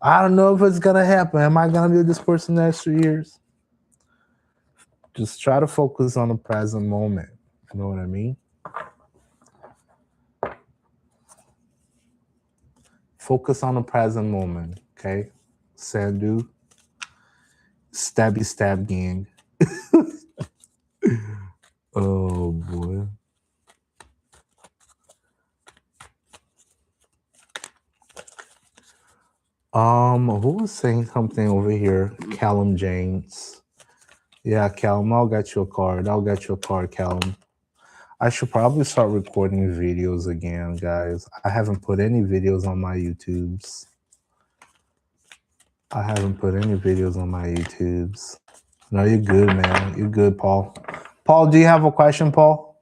Speaker 1: I don't know if it's gonna happen. Am I gonna be with this person next 2 years? Just try to focus on the present moment. You know what I mean? Focus on the present moment, okay? Sandu, stabby stab gang. Oh boy. Who was saying something over here? Callum James. Yeah, Callum, I'll get you a card. Callum. I should probably start recording videos again, guys. I haven't put any videos on my YouTubes. No, you're good, man. You're good, Paul. Paul, do you have a question, Paul?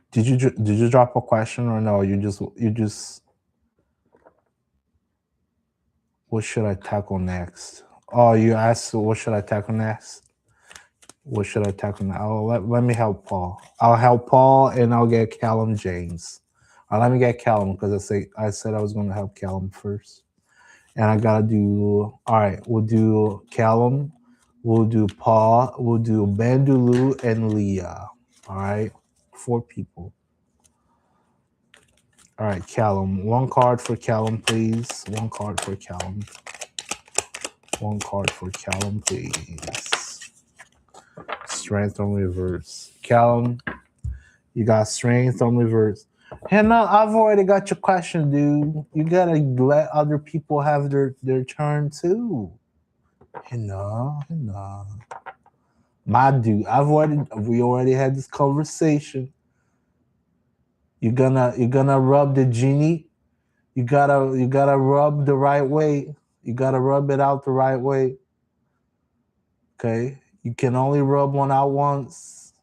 Speaker 1: Did you drop a question or no? You just what should I tackle next? Oh, you asked what should I tackle next? What should I tackle now? Oh, let me help Paul. I'll help Paul and I'll get Callum James. Let me get Callum because I said I was going to help Callum first. And I gotta do. All right, we'll do Callum, we'll do Paul, we'll do Bandulu and Leah. All right, 4 people. All right, Callum. 1 card for Callum, please. 1 card for Callum. 1 card for Callum, please. Strength on reverse. Callum, you got strength on reverse. Hannah, I've already got your question, dude. You gotta let other people have their turn too. Hannah. My dude, we already had this conversation. You're gonna rub the genie. You gotta rub the right way. You gotta rub it out the right way. Okay? You can only rub one out once.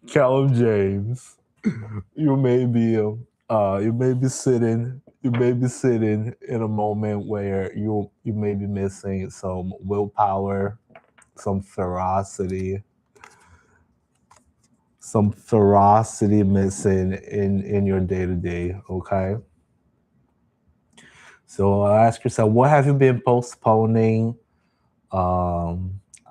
Speaker 1: Callum James, you may be sitting in a moment where you may be missing some willpower, some ferocity missing in your day-to-day. Okay, so ask yourself, what have you been postponing?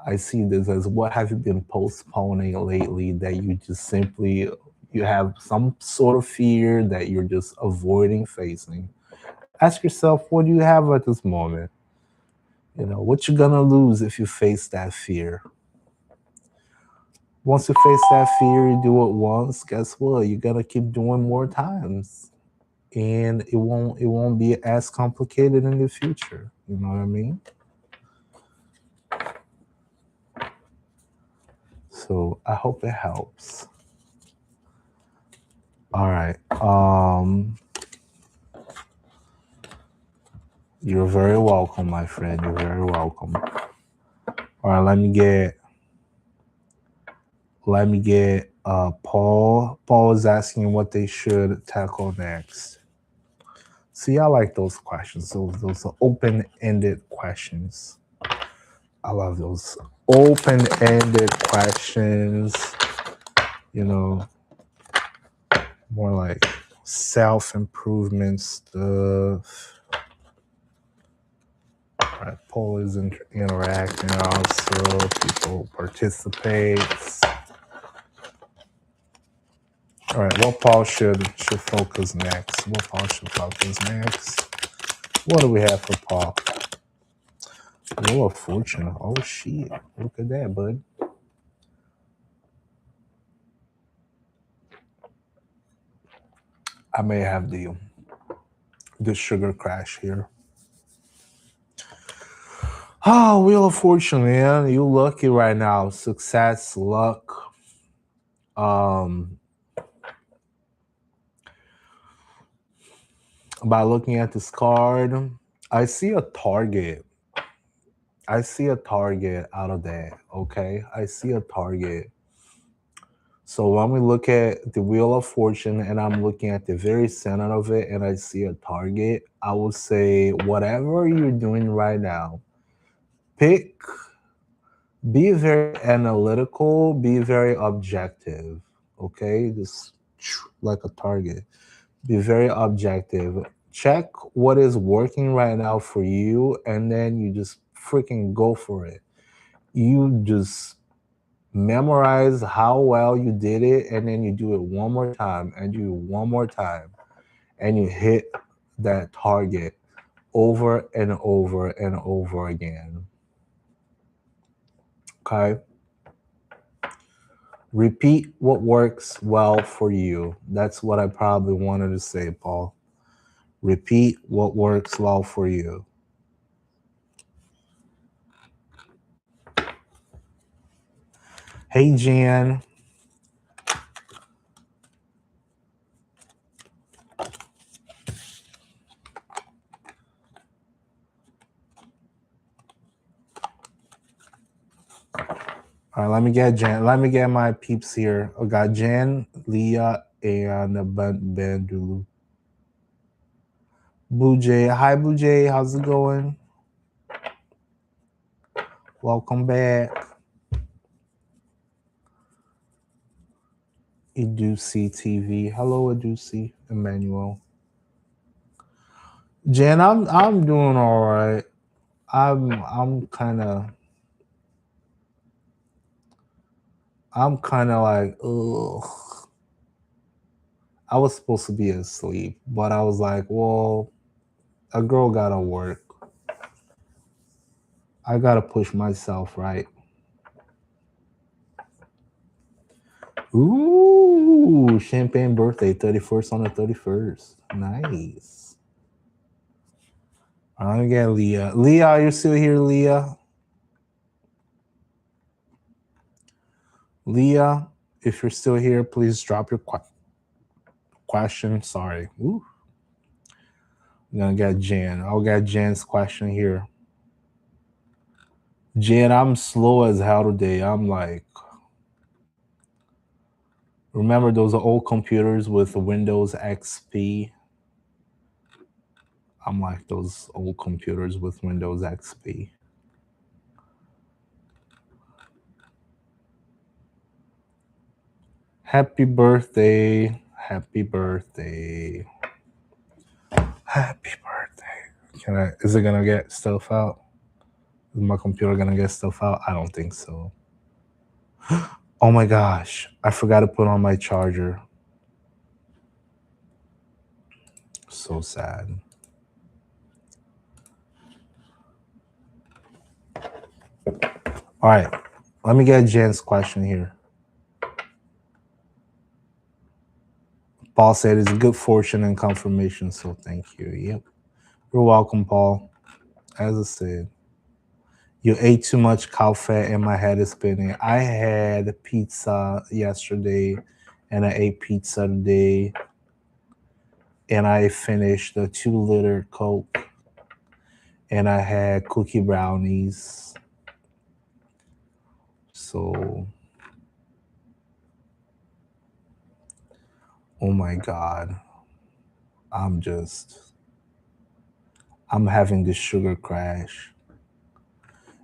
Speaker 1: I see this as, what have you been postponing lately that you just simply, you have some sort of fear that you're just avoiding facing? Ask yourself, what do you have at this moment? What you gonna lose if you face that fear? Once you face that fear, you do it once, guess what? You're gonna keep doing more times. And it won't be as complicated in the future. You know what I mean? So I hope it helps. All right. You're very welcome, my friend. You're very welcome. All right, let me get Paul. Paul is asking what they should tackle next. See, I like those questions. Those are open-ended questions. I love those open-ended questions. You know, more like self-improvement stuff. All right, Paul is interacting also. People participate. All right, what Paul should focus next? What Paul should focus next? What do we have for Paul? Wheel of Fortune. Oh shit! Look at that, bud. I may have the sugar crash here. Oh, Wheel of Fortune, man. You lucky right now. Success, luck. By looking at this card, I see a target. I see a target out of that, okay? I see a target. So when we look at the Wheel of Fortune and I'm looking at the very center of it and I see a target, I will say whatever you're doing right now, be very analytical, be very objective, okay? Just like a target. Be very objective. Check what is working right now for you and then you just freaking go for it. You just memorize how well you did it and then you do it one more time and do it one more time and you hit that target over and over and over again. Okay? Repeat what works well for you. That's what I probably wanted to say, Paul. Repeat what works well for you. Hey, Jan. All right, let me get Jan. Let me get my peeps here. I got Jan, Leah, and Bandulu. Blue Jay. Hi, Blue Jay. How's it going? Welcome back. Educy TV. Hello, Educy. Emmanuel. Jan, I'm doing all right. I'm kind of like, ugh. I was supposed to be asleep, but I was like, well, a girl gotta work. I gotta push myself, right? Ooh, champagne birthday, 31st on the 31st. Nice. I'm gonna get Leah. Leah, are you still here, Leah? Leah, if you're still here, please drop your question. Sorry. Ooh. I'm gonna get Jan. I'll get Jan's question here. Jan, I'm slow as hell today. I'm like, remember those old computers with Windows XP? I'm like those old computers with Windows XP. Happy birthday. Happy birthday. Happy birthday. Is it gonna get stuff out? Is my computer gonna get stuff out? I don't think so. Oh my gosh. I forgot to put on my charger. So sad. All right. Let me get Jen's question here. Paul said it's good fortune and confirmation, so thank you. Yep. You're welcome, Paul. As I said. You ate too much cow fat and my head is spinning. I had pizza yesterday and I ate pizza today and I finished a 2 liter Coke and I had cookie brownies. So, oh my God, I'm just, I'm having this sugar crash.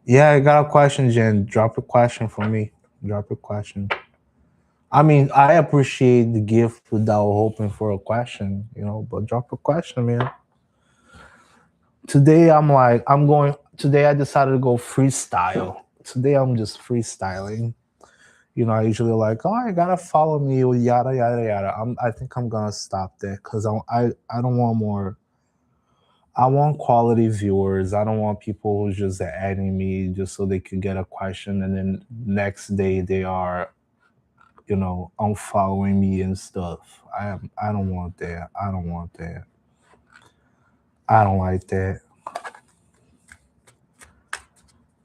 Speaker 1: Yeah, I got a question, Jen. Drop a question for me. Drop a question. I mean, I appreciate the gift without hoping for a question, but drop a question, man. Today, today I decided to go freestyle. Today, I'm just freestyling. I usually like, oh, I gotta follow me, yada, yada, yada. I think I'm gonna stop there because I don't want more. I want quality viewers. I don't want people who's just adding me just so they could get a question and then next day they are, unfollowing me and stuff. I don't want that. I don't want that. I don't like that.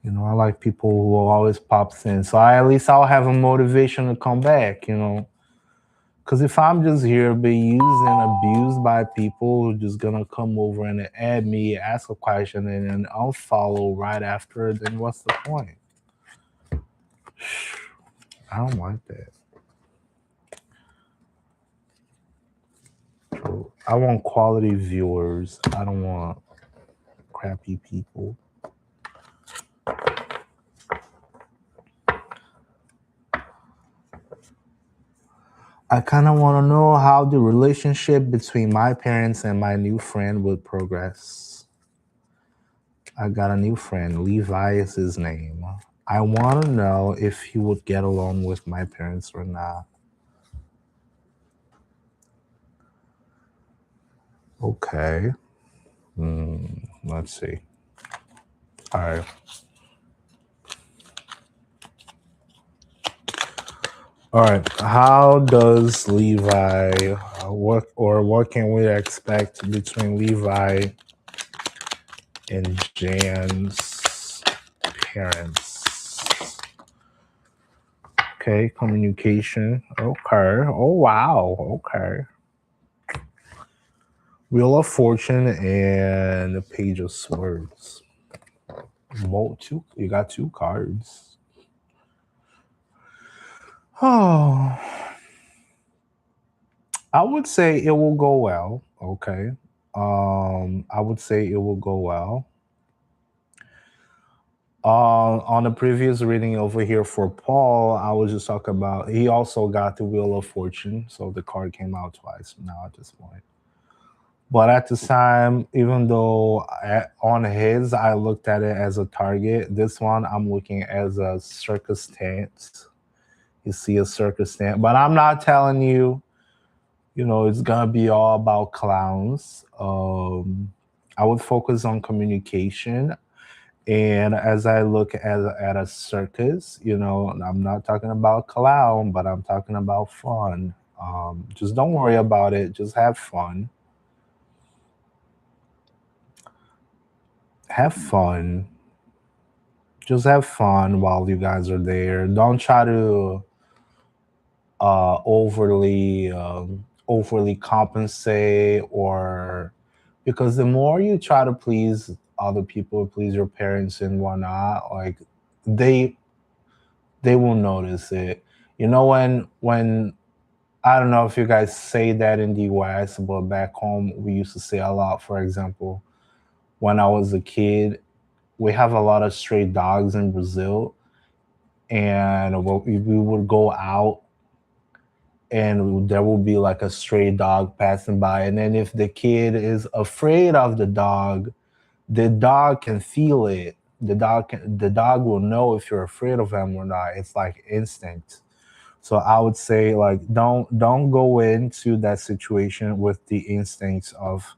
Speaker 1: I like people who always pops in. So at least I'll have a motivation to come back. Because if I'm just here being used and abused by people who are just gonna come over and add me, ask a question, and then unfollow right after, then what's the point? I don't like that. So I want quality viewers. I don't want crappy people. I kind of want to know how the relationship between my parents and my new friend would progress. I got a new friend. Levi is his name. I want to know if he would get along with my parents or not. Okay. Let's see. All right. All right. How does Levi work, or what can we expect between Levi and Jan's parents? Okay, communication. Okay. Oh wow. Okay. Wheel of Fortune and the Page of Swords. Two. You got two cards. Oh, I would say it will go well. Okay. I would say it will go well. On the previous reading over here for Paul, I was just talking about he also got the Wheel of Fortune, so the card came out twice now at this point. But at the time, even though on his I looked at it as a target, this one I'm looking as a circus tent. You see a circus tent, but I'm not telling you, it's gonna be all about clowns. I would focus on communication. And as I look at a circus, I'm not talking about clown, but I'm talking about fun. Just don't worry about it. Just have fun. Have fun. Just have fun while you guys are there. Don't try to overly compensate, or because the more you try to please other people, please your parents and whatnot, like they they will notice it. When I don't know if you guys say that in the US, but back home we used to say a lot. For example, when I was a kid, we have a lot of stray dogs in Brazil, and we would go out and there will be like a stray dog passing by, and then if the kid is afraid of the dog can feel it. The dog will know if you're afraid of him or not. It's like instinct. So I would say, like, don't go into that situation with the instincts of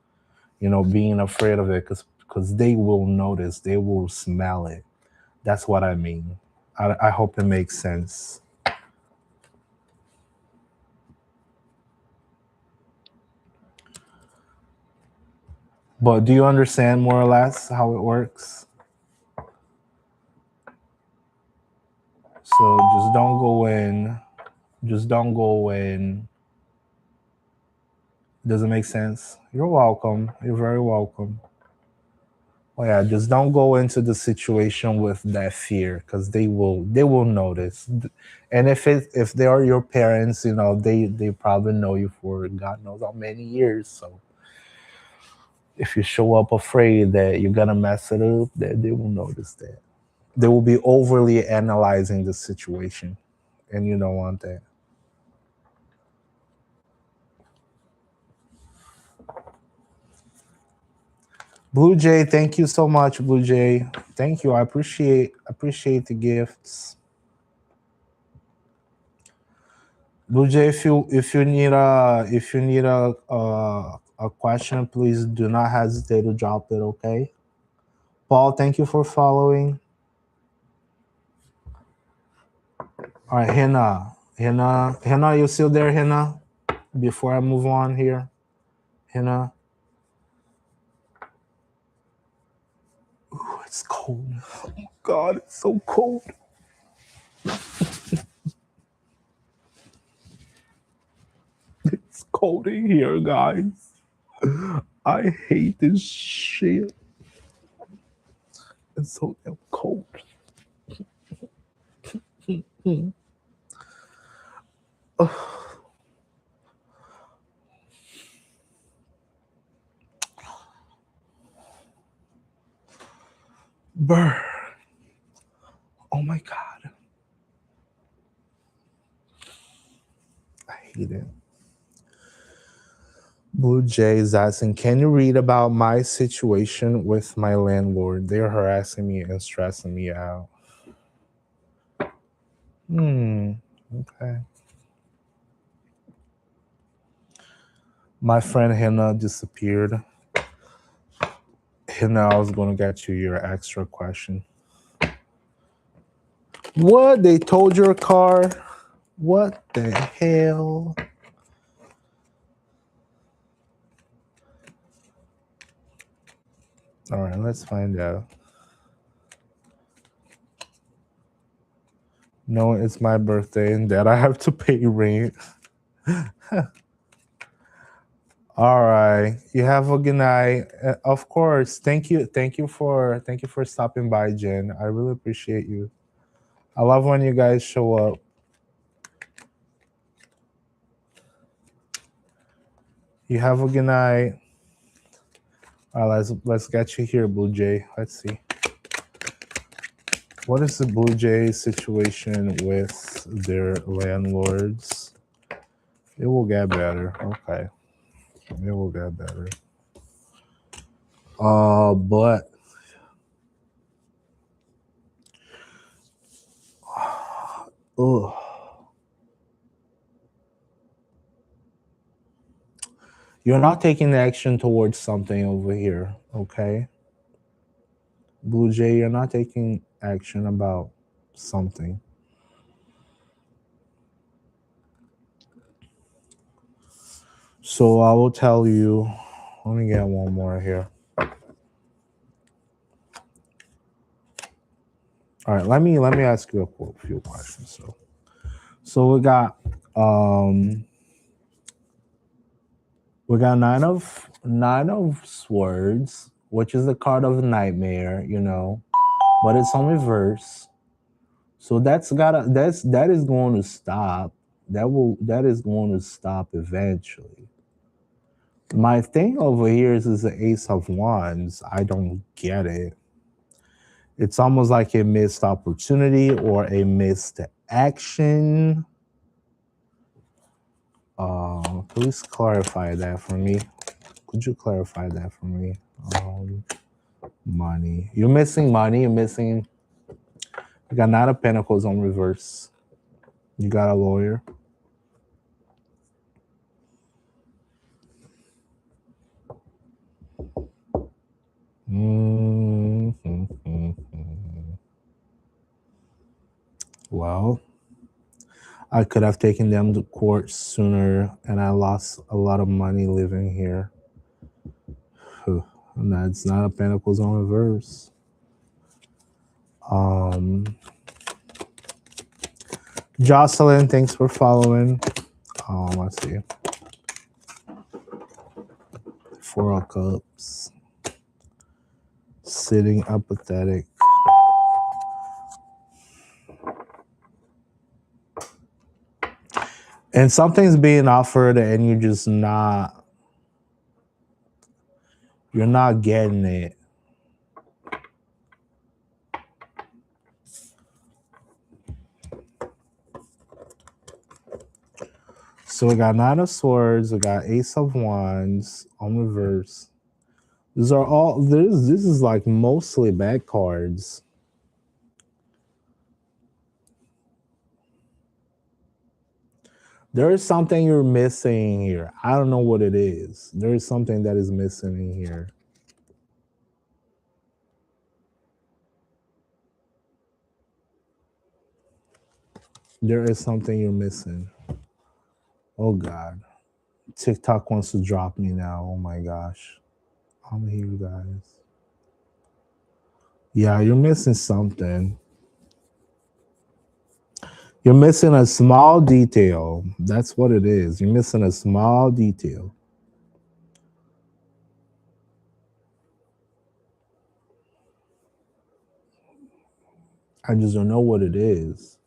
Speaker 1: being afraid of it, because they will notice, they will smell it. That's what I mean. I hope it makes sense. But do you understand more or less how it works? So just don't go in. Just don't go in. Does it make sense? You're welcome. You're very welcome. Oh yeah, just don't go into the situation with that fear because they will notice. And if they are your parents, they probably know you for God knows how many years. So if you show up afraid that you're gonna mess it up, they will notice that. They will be overly analyzing the situation, and you don't want that. Blue Jay, thank you so much, Blue Jay. Thank you. I appreciate the gifts. Blue Jay, if you need a question, please do not hesitate to drop it. Okay. Paul, thank you for following. All right, Hannah, you still there, Hannah? Before I move on here, Hannah. Ooh, it's cold. Oh my God, it's so cold. It's cold in here, guys. I hate this shit. It's so damn cold. Brr. Oh my God. I hate it. Blue Jay is asking, can you read about my situation with my landlord? They're harassing me and stressing me out. Okay. My friend Hannah disappeared. Hannah, I was going to get you your extra question. What? They towed your car? What the hell? All right, let's find out. No, it's my birthday and that I have to pay rent. All right. You have a good night. Of course. Thank you for stopping by, Jen. I really appreciate you. I love when you guys show up. You have a good night. All right, let's get you here, Blue Jay. Let's see. What is the Blue Jay situation with their landlords? It will get better. Okay. It will get better. But ugh. You're not taking action towards something over here, okay? Blue Jay, you're not taking action about something. So I will tell you. Let me get one more here. All right, let me ask you a few questions. So we got nine of swords, which is the card of nightmare, but it's on reverse. So that is going to stop. That is going to stop eventually. My thing over here is the Ace of Wands. I don't get it. It's almost like a missed opportunity or a missed action. Please clarify that for me. Could you clarify that for me? Money. You're missing money. You're missing. You got Knight of Pentacles on reverse. You got a lawyer. Well, I could have taken them to court sooner, and I lost a lot of money living here. And that's not a Pentacles on reverse. Jocelyn, thanks for following. Let's see. 4 of Cups. Sitting apathetic. And something's being offered and you're just not, you're not getting it. So we got 9 of Swords, we got Ace of Wands on reverse. These are all, this is like mostly bad cards. There is something you're missing here. I don't know what it is. There is something that is missing in here. There is something you're missing. Oh God. TikTok wants to drop me now. Oh my gosh. I'm here, guys. Yeah, you're missing something. You're missing a small detail. That's what it is. You're missing a small detail. I just don't know what it is.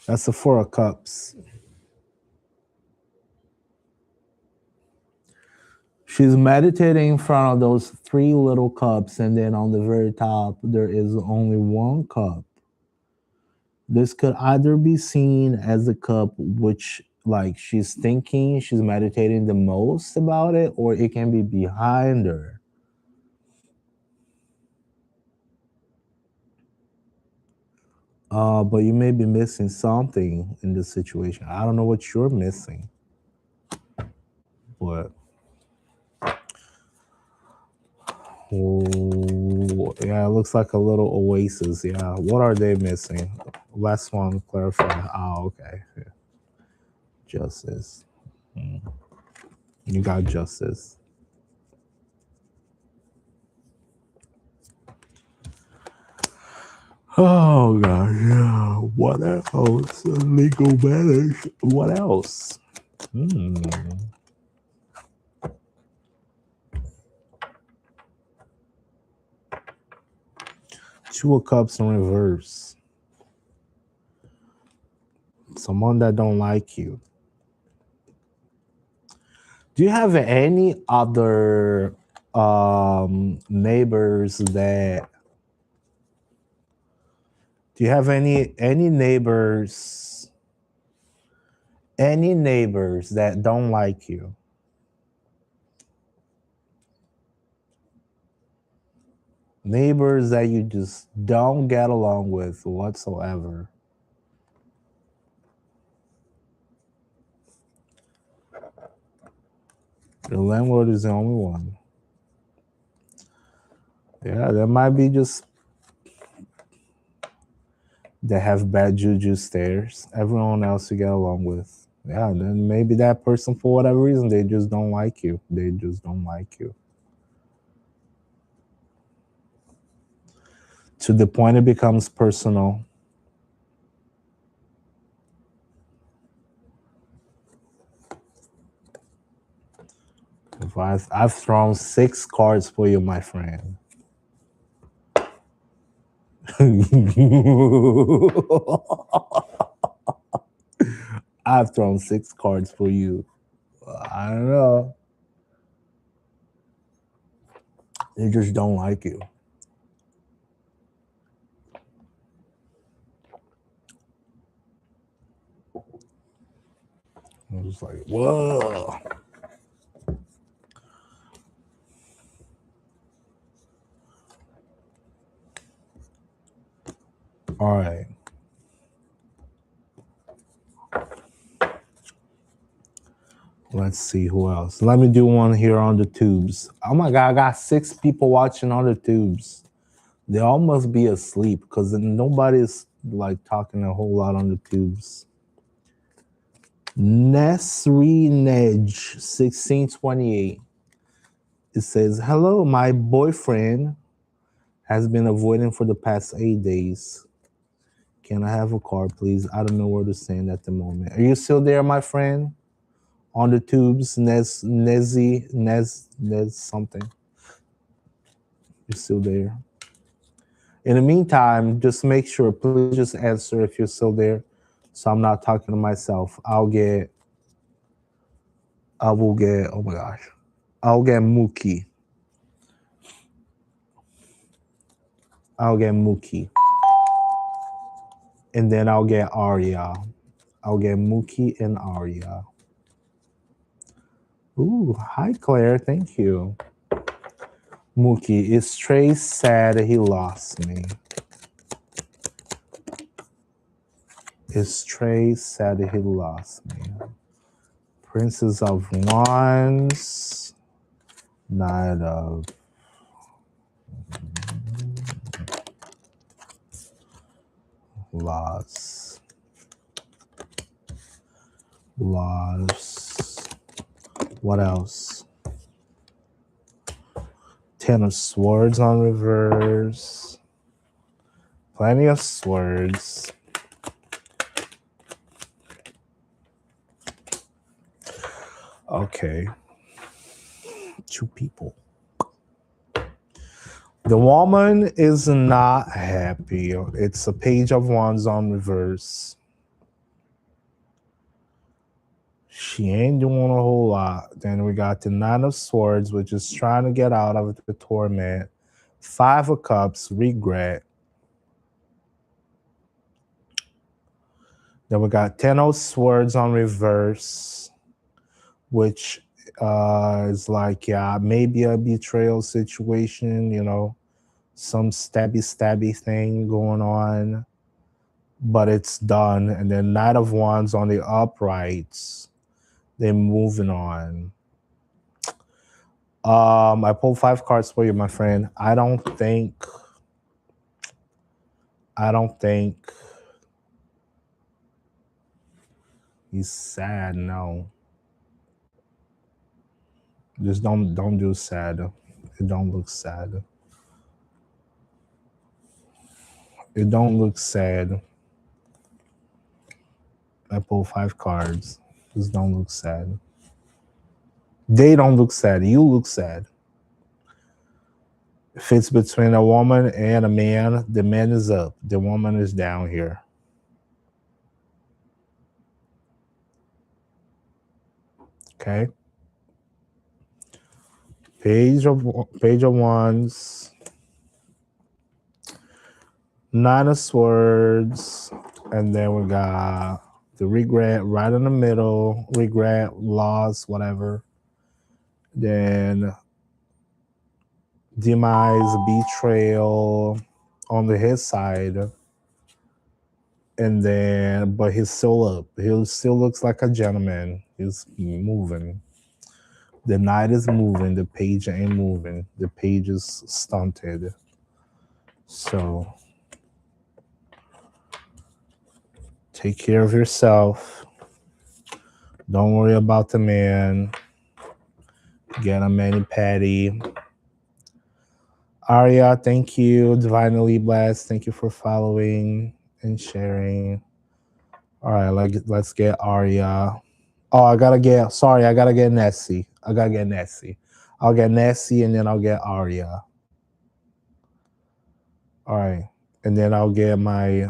Speaker 1: That's the 4 of Cups. She's meditating in front of those 3 little cups, and then on the very top, there is only 1 cup. This could either be seen as the cup which, like, she's thinking, she's meditating the most about it, or it can be behind her. But you may be missing something in this situation. I don't know what you're missing, but oh, yeah, it looks like a little oasis. Yeah, what are they missing? Last one, clarify. Oh, okay. Yeah. Justice. You got justice. Oh God, yeah. What else? Legal matters. What else? 2 of Cups in reverse. Someone that don't like you. Do you have any other neighbors that? Do you have any neighbors? Any neighbors that don't like you? Neighbors that you just don't get along with whatsoever? The landlord is the only one. Yeah, there might be just they have bad juju stairs. Everyone else you get along with. Yeah, then maybe that person, for whatever reason, they just don't like you. They just don't like you. To the point it becomes personal. If I've thrown 6 cards for you, my friend. I've thrown 6 cards for you. I don't know. They just don't like you. I'm just like, whoa. All right. Let's see who else. Let me do one here on the tubes. Oh my God, I got 6 people watching on the tubes. They all must be asleep because nobody's like talking a whole lot on the tubes. Nesri Nedge 1628. It says, hello, my boyfriend Has been avoiding for the past 8 days. Can I have a card, please? I don't know where to stand at the moment. Are you still there, my friend? On the tubes, Nez something. You're still there. In the meantime, just make sure, please just answer if you're still there. So I'm not talking to myself. I will get, oh my gosh. I'll get Mookie. I'll get Mookie. And then I'll get Arya. I'll get Mookie and Arya. Ooh, hi Claire, thank you. Mookie, is Trey sad he lost me? Is Trey sad he lost me? Princess of Wands, Knight of Lost. What else? Ten of Swords on reverse. Plenty of swords. Okay. Two people. The woman is not happy. It's a Page of Wands on reverse. She ain't doing a whole lot. Then we got the Nine of Swords, which is trying to get out of the torment. Five of Cups, regret. Then we got 10 of Swords on reverse, which is like, yeah, maybe a betrayal situation, you know, some stabby thing going on, but it's done. And then Knight of Wands on the uprights. They're moving on. I pulled 5 cards for you, my friend. I don't think he's sad. No, just don't do sad. It don't look sad. It don't look sad. I pulled 5 cards. Just don't look sad. They don't look sad. You look sad. If it's between a woman and a man, the man is up. The woman is down here. Okay. Page of Wands. Nine of Swords. And then we got the regret right in the middle. Regret, loss, whatever. Then demise, betrayal on his side. And then, but he's still up. He still looks like a gentleman. He's moving. The Knight is moving. The Page ain't moving. The Page is stunted. So take care of yourself. Don't worry about the man. Get a mani-pedi. Arya, thank you. Divinely blessed. Thank you for following and sharing. All right, let's get Arya. Oh, I gotta get Nessie. I'll get Nessie and then I'll get Arya. All right, and then I'll get my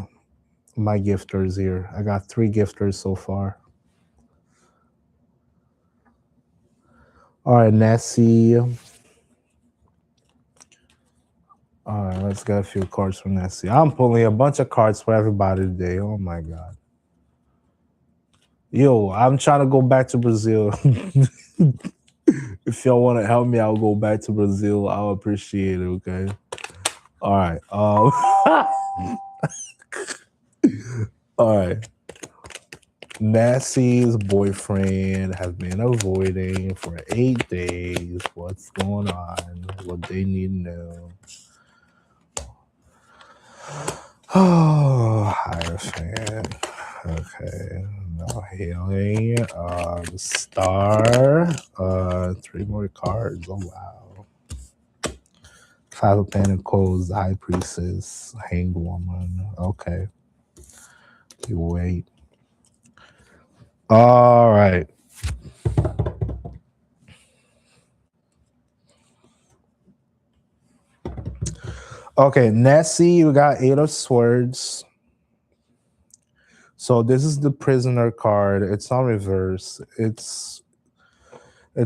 Speaker 1: gifters here. I got 3 gifters so far. All right, Nessie. All right, let's get a few cards from Nessie. I'm pulling a bunch of cards for everybody today. Oh my God. Yo, I'm trying to go back to Brazil. If y'all want to help me, I'll go back to Brazil. I'll appreciate it, okay? All right. All right. Nessie's boyfriend has been avoiding for 8 days. What's going on? What they need to know. Oh, Hierophant. Okay. No healing. The star. 3 more cards. Oh wow. Five of Pentacles, High Priestess, Hanged Woman. Okay. You wait. All right. Okay, Nessie, you got Eight of Swords. So this is the Prisoner card. It's on reverse. It's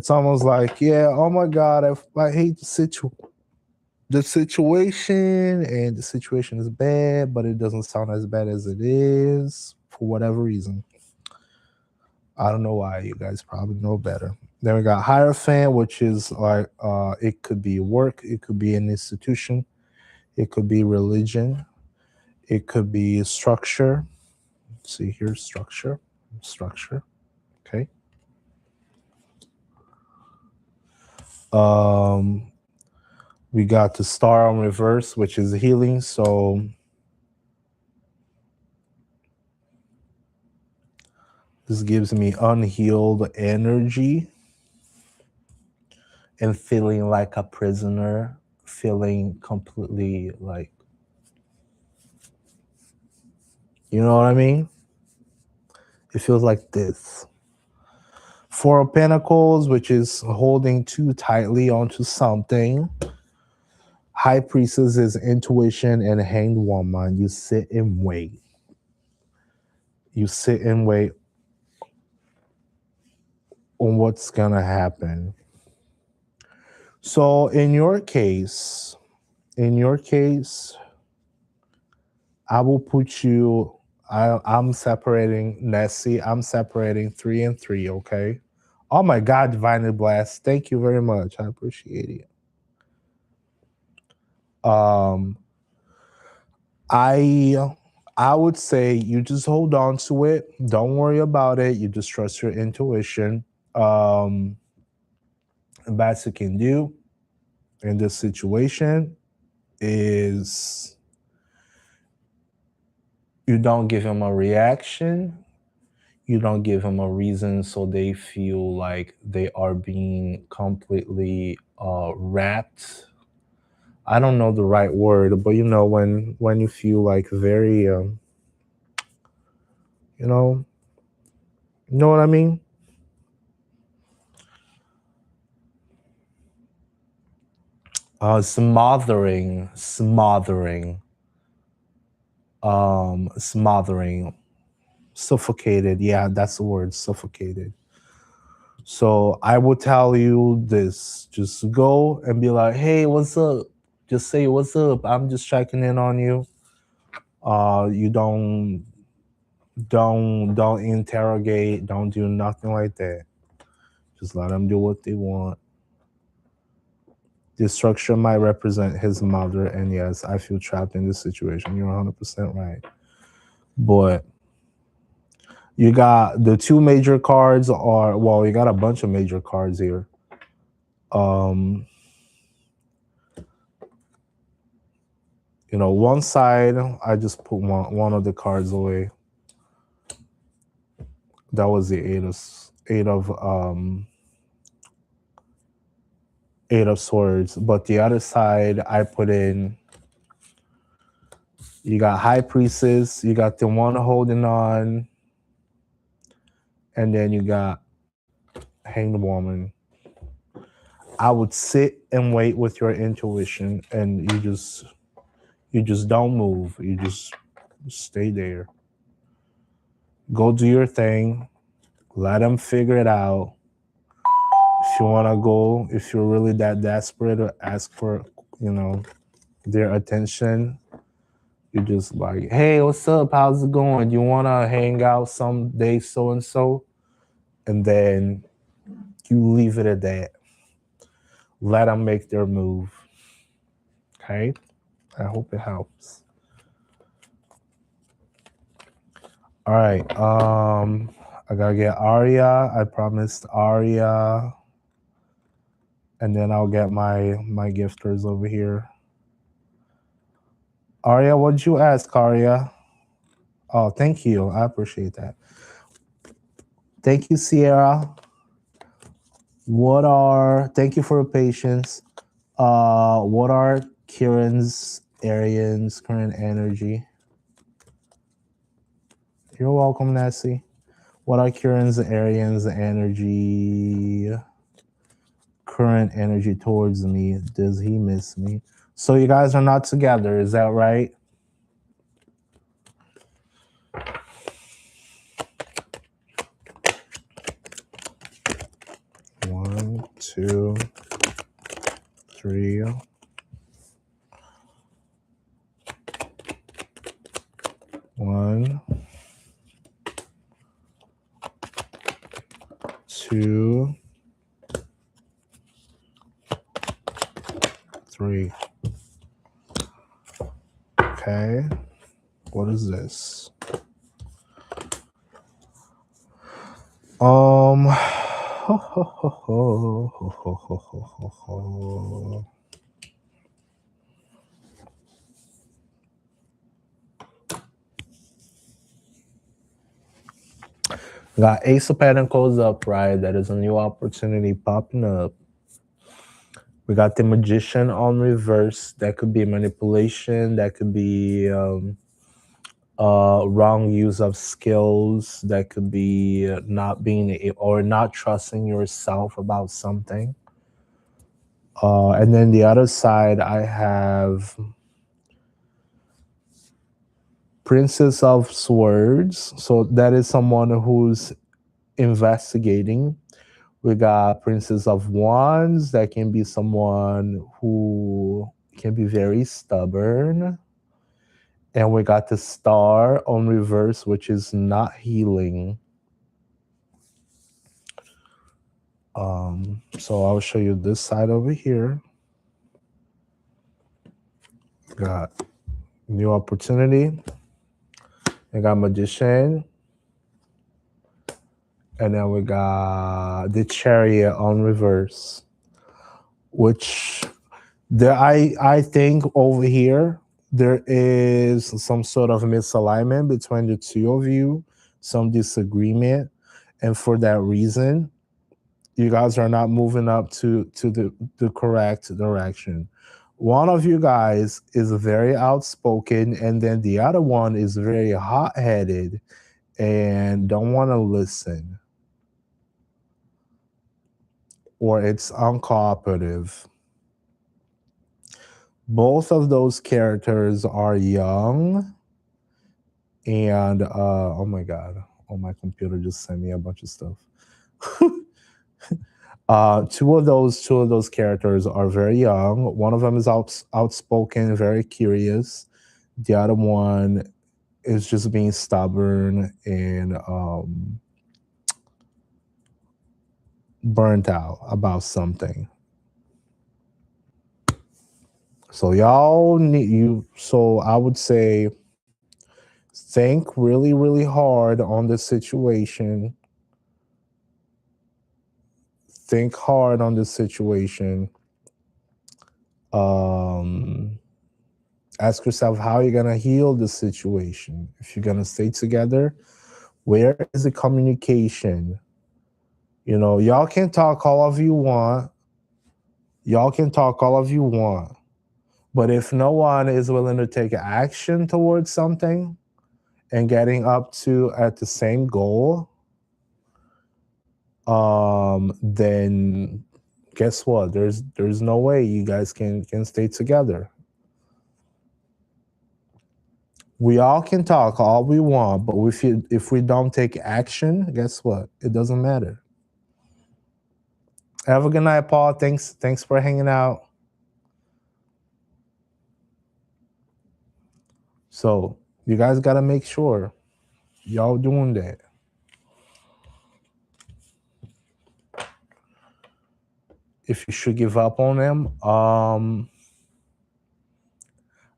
Speaker 1: almost like, yeah, oh my God, I hate the situation, and the situation is bad, but it doesn't sound as bad as it is for whatever reason. I don't know why. You guys probably know better. Then we got Hierophant, which is like it could be work, it could be an institution, it could be religion, it could be structure. See here, structure. Okay. We got the Star on reverse, which is healing. So this gives me unhealed energy and feeling like a prisoner, feeling completely like, you know what I mean? It feels like this. Four of Pentacles, which is holding too tightly onto something. High Priestess is intuition, and Hanged Woman. You sit and wait. You sit and wait on what's gonna happen. So in your case, I will put you. I'm separating Nessie. I'm separating 3 and 3. Okay. Oh my God, Divinely Blessed. Thank you very much. I appreciate it. I would say you just hold on to it. Don't worry about it. You just trust your intuition. The best you can do in this situation is you don't give him a reaction. You don't give them a reason so they feel like they are being completely wrapped. I don't know the right word, but you know when you feel like very you know what I mean? Smothering, suffocated. Yeah, that's the word, suffocated. So I will tell you this: just go and be like, "Hey, what's up?" Just say, "What's up?" I'm just checking in on you. You don't interrogate. Don't do nothing like that. Just let them do what they want. This structure might represent his mother, and yes, I feel trapped in this situation. You're 100% right. But you got the two major cards are, well, you got a bunch of major cards here. You know, one side, I just put one of the cards away. That was the eight of swords. But the other side, I put in, you got High Priestess, you got the one holding on, and then you got Hanged Woman. I would sit and wait with your intuition, and you just don't move. You just stay there. Go do your thing. Let them figure it out. If you want to go, if you're really that desperate or ask for, their attention, you just like, hey, what's up? How's it going? You want to hang out someday, so and so? And then you leave it at that. Let them make their move. Okay? I hope it helps. All right. I gotta get Aria. I promised Aria. And then I'll get my gifters over here. Aria, what'd you ask, Aria? Oh, thank you. I appreciate that. Thank you, Sierra. Thank you for your patience. What are Kieran's, Arian's current energy? You're welcome, Nessie. What are Kieran's, Arian's energy? Current energy towards me. Does he miss me? So you guys are not together, is that right? One, two, three. One, two, three. Okay. What is this? Got Ace of Pentacles upright. That is a new opportunity popping up. We got the Magician on reverse. That could be manipulation. That could be wrong use of skills. That could be not being or not trusting yourself about something. And then the other side, I have Princess of Swords. So that is someone who's investigating. We got Princess of Wands. That can be someone who can be very stubborn. And we got the Star on reverse, which is not healing. So I'll show you this side over here. Got new opportunity. I got Magician. And then we got the Chariot on reverse, which I think over here there is some sort of misalignment between the two of you, some disagreement, and for that reason, you guys are not moving up to the correct direction. One of you guys is very outspoken, and then the other one is very hot-headed and don't want to listen, or it's uncooperative. Both of those characters are young, and oh my god, oh, my computer just sent me a bunch of stuff. Two of those characters are very young. One of them is outspoken, very curious. The other one is just being stubborn and burnt out about something. So y'all need you. So I would say think really, really hard on the situation. Think hard on the situation. Ask yourself how you're gonna heal the situation. If you're gonna stay together, where is the communication? You know, y'all can talk all of you want. Y'all can talk all of you want. But if no one is willing to take action towards something and getting up to at the same goal, then guess what? There's no way you guys can stay together. We all can talk all we want, but if we don't take action, guess what? It doesn't matter. Have a good night, Paul. Thanks for hanging out. So you guys gotta make sure y'all doing that. If you should give up on him,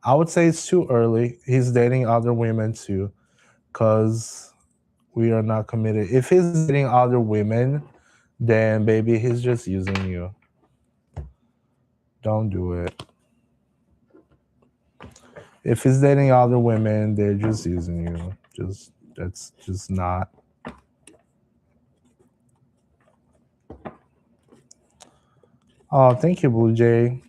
Speaker 1: I would say it's too early. He's dating other women too, because we are not committed. If he's dating other women, then baby, he's just using you. Don't do it. If he's dating other women, they're just using you. That's just not. Oh, thank you, Blue Jay.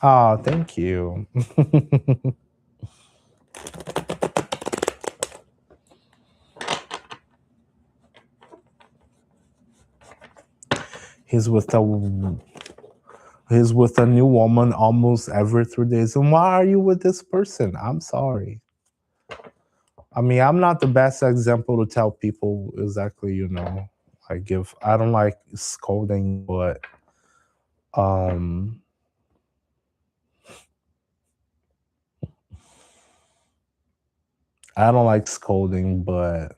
Speaker 1: Oh, thank you. He's with a he's with a new woman almost every 3 days. And why are you with this person? I'm sorry. I mean, I'm not the best example to tell people exactly, I don't like scolding, but um I don't like scolding, but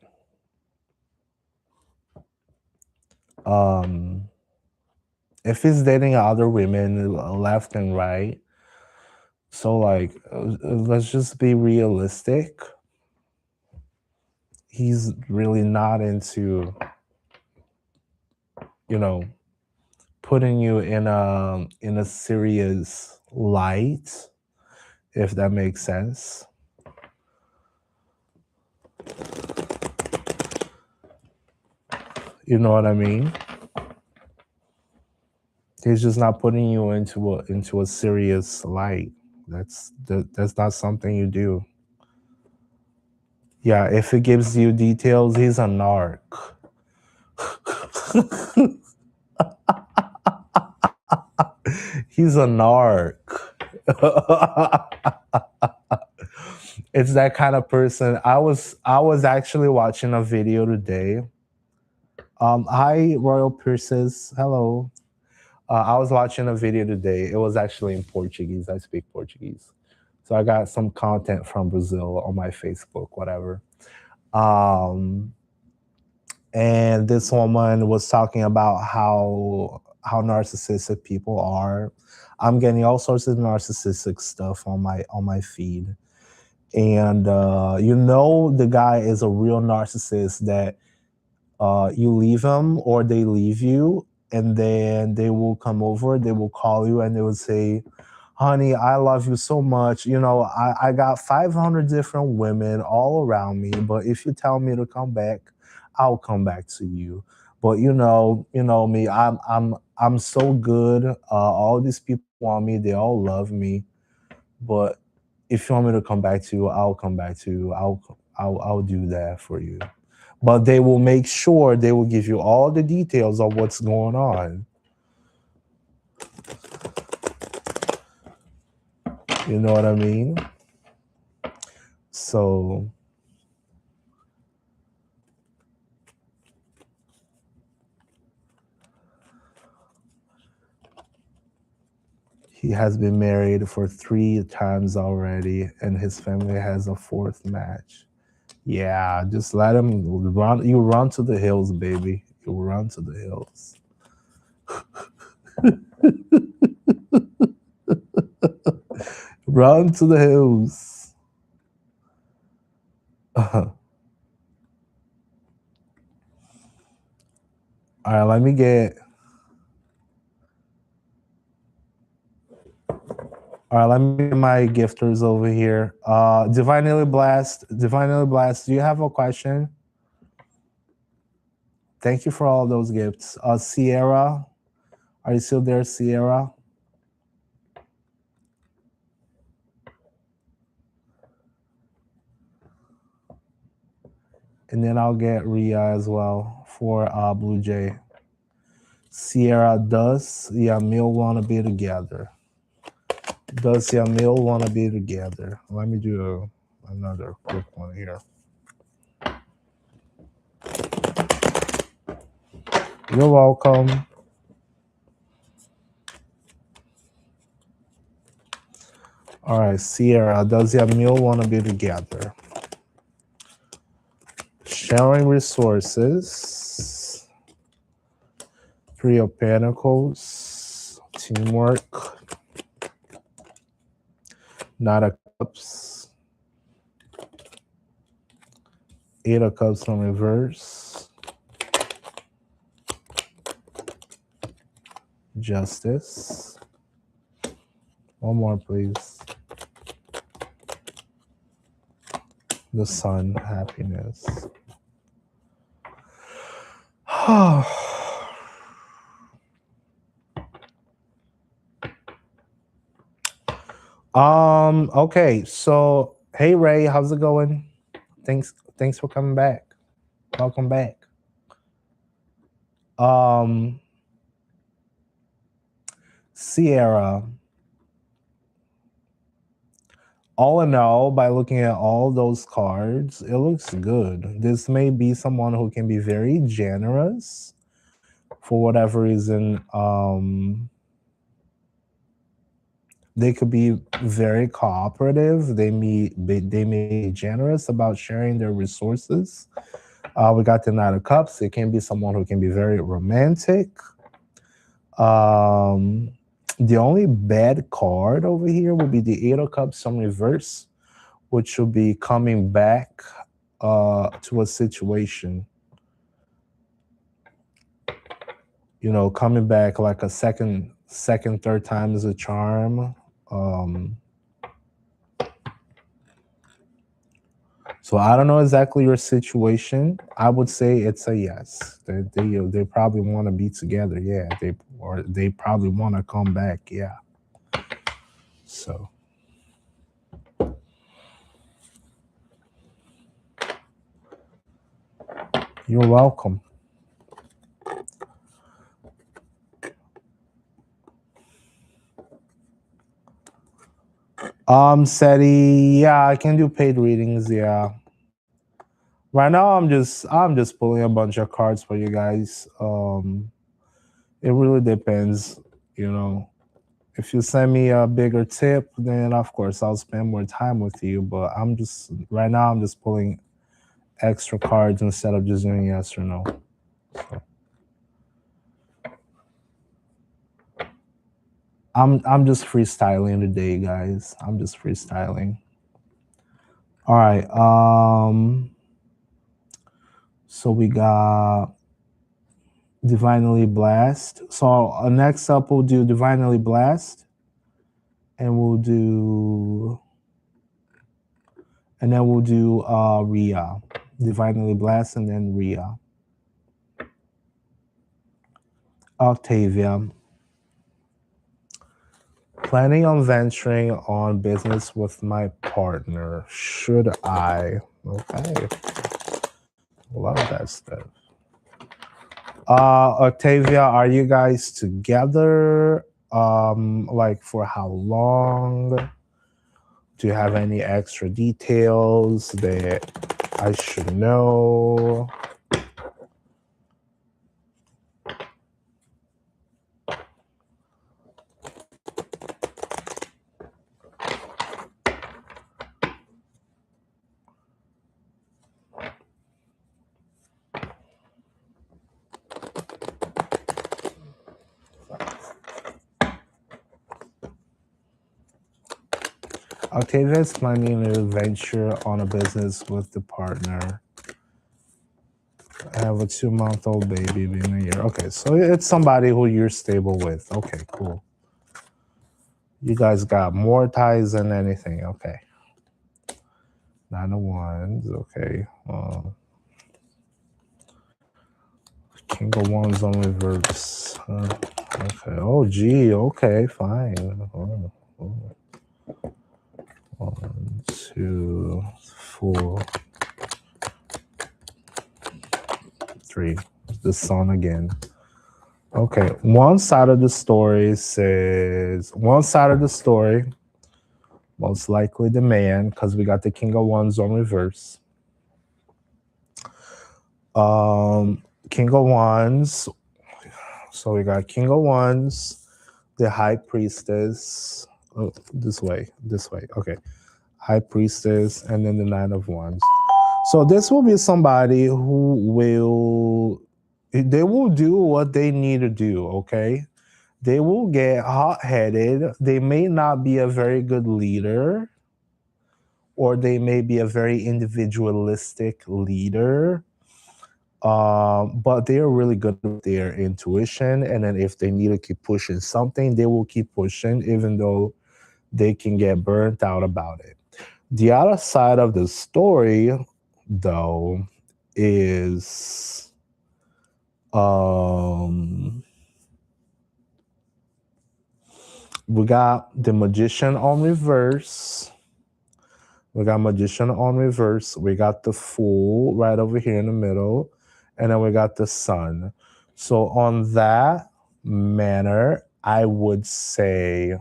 Speaker 1: um if he's dating other women left and right, so like let's just be realistic. He's really not into, you know, putting you in a serious light, if that makes sense. You know what I mean? He's just not putting you into a serious light. That's not something you do. Yeah, if it gives you details, he's a narc. He's a narc. It's that kind of person. I was actually watching a video today. Hi, Royal Pierces. Hello. I was watching a video today. It was actually in Portuguese. I speak Portuguese. So I got some content from Brazil on my Facebook, whatever. Um, and this woman was talking about how narcissistic people are. I'm getting all sorts of narcissistic stuff on my feed. And the guy is a real narcissist that you leave them or they leave you, and then they will come over, they will call you, and they will say, honey, I love you so much. I got 500 different women all around me, but if you tell me to come back, I'll come back to you. But me, I'm so good. All these people want me, they all love me. But if you want me to come back to you, I'll come back to you. I'll do that for you. But they will make sure they will give you all the details of what's going on. You know what I mean? So he has been married for 3 times already, and his family has a fourth match. Yeah, just let him run. You run to the hills, baby. You run to the hills. Run to the hills. All right, let me get. All right, let me get my gifters over here. Divinely Blast, do you have a question? Thank you for all those gifts. Sierra, are you still there, Sierra? And then I'll get Ria as well for Blue Jay. Sierra, does Yamil want to be together? Does Yamil want to be together? Let me do another quick one here. You're welcome. All right, Sierra, does Yamil want to be together? Sharing resources. 3 of Pentacles. Teamwork. Knight of Cups. 8 of Cups in reverse. Justice. One more, please. The Sun, happiness. Okay, so hey Ray, how's it going? Thanks for coming back. Welcome back. Um Sierra, all in all, by looking at all those cards, it looks good. This may be someone who can be very generous for whatever reason. They could be very cooperative. They may be generous about sharing their resources. We got the Knight of Cups. It can be someone who can be very romantic. Um, the only bad card over here will be the Eight of Cups on reverse, which will be coming back to a situation. Coming back like a second, third time is a charm. So I don't know exactly your situation. I would say it's a yes. They probably want to be together. Yeah, they probably want to come back. Yeah. So you're welcome. Seti, yeah, I can do paid readings. Yeah. Right now, I'm just pulling a bunch of cards for you guys. It really depends. You know, if you send me a bigger tip, then of course I'll spend more time with you. But right now I'm just pulling extra cards instead of just doing yes or no. So I'm just freestyling today, guys. I'm just freestyling. All right. So we got Divinely Blessed. So next up we'll do Divinely Blessed, and then we'll do Rhea. Divinely Blessed, and then Rhea. Octavia. Planning on venturing on business with my partner. Should I? Okay. Love that stuff. Octavia, are you guys together? Like for how long? Do you have any extra details that I should know? Octavia is planning to venture on a business with the partner. I have a 2-month-old baby being a year. Okay, so it's somebody who you're stable with. Okay, cool. You guys got more ties than anything. Okay. 9 of Wands. Okay. King of Wands on reverse. Okay. Oh, gee. Okay, fine. Oh. 1, 2, 4, 3. The sun again. Okay. One side of the story, most likely the man, because we got the King of Wands on reverse. King of Wands. So we got King of Wands, the High Priestess. Oh, this way. Okay. High Priestess, and then the Nine of Wands. So this will be somebody they will do what they need to do, okay? They will get hot-headed. They may not be a very good leader, or they may be a very individualistic leader. But they are really good with their intuition, and then if they need to keep pushing something, they will keep pushing, even though they can get burnt out about it. The other side of the story, though, is We got the Magician on reverse. We got Magician on reverse. We got the Fool right over here in the middle. And then we got the Sun. So on that manner, I would say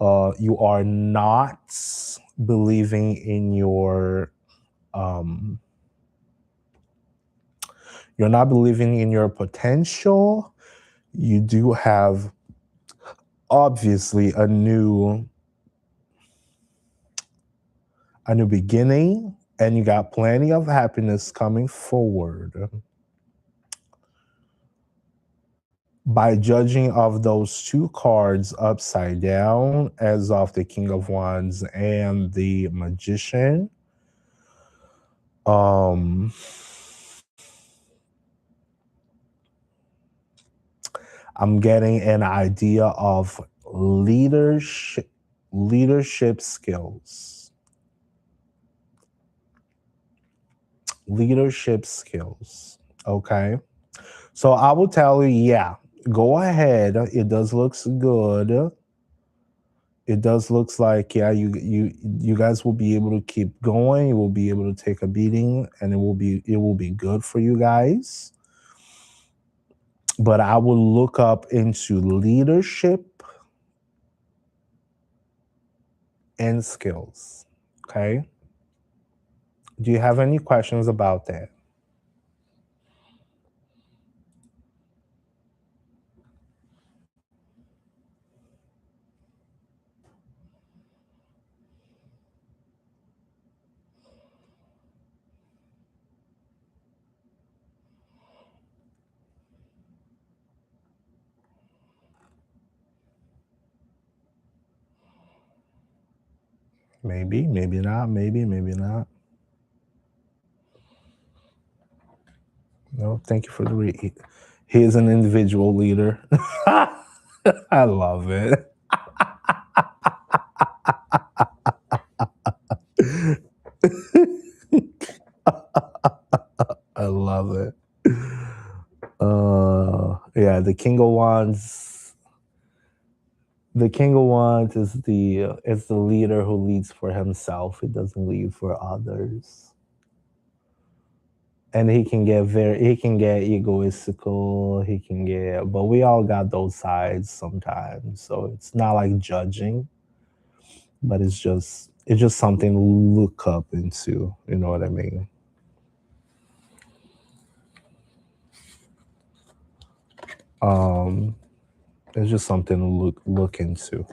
Speaker 1: you are not believing in your you're not believing in your potential. You do have obviously a new beginning, and you got plenty of happiness coming forward. By judging of those two cards upside down, as of the King of Wands and the Magician, I'm getting an idea of leadership skills. Leadership skills. Okay. So I will tell you, yeah, go ahead. It does looks good. It does looks like, yeah, you guys will be able to keep going. You will be able to take a beating, and it will be good for you guys. But I will look up into leadership and skills. Okay. Do you have any questions about that? Maybe, maybe not, maybe not. No, thank you for the read. He is an individual leader. I love it. I love it. Yeah, the King of Wands. The King of Wands is the leader who leads for himself. He doesn't lead for others. And he can get egoistical. But we all got those sides sometimes. So it's not like judging, but it's just something to look up into. You know what I mean? It's just something to look into.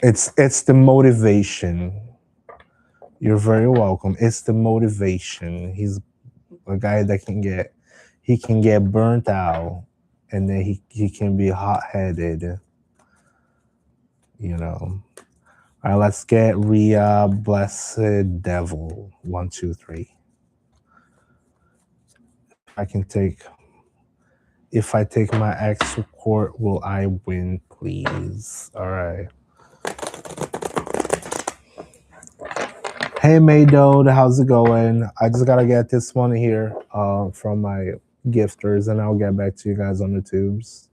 Speaker 1: It's the motivation. You're very welcome. It's the motivation. He's a guy that can get burnt out, and then he can be hot-headed, you know. All right, let's get Rhea, Blessed Devil. 1, 2, 3. If I take my ex to court, will I win, please? All right. Hey, Maydode, how's it going? I just gotta get this one here from my gifters, and I'll get back to you guys on the tubes.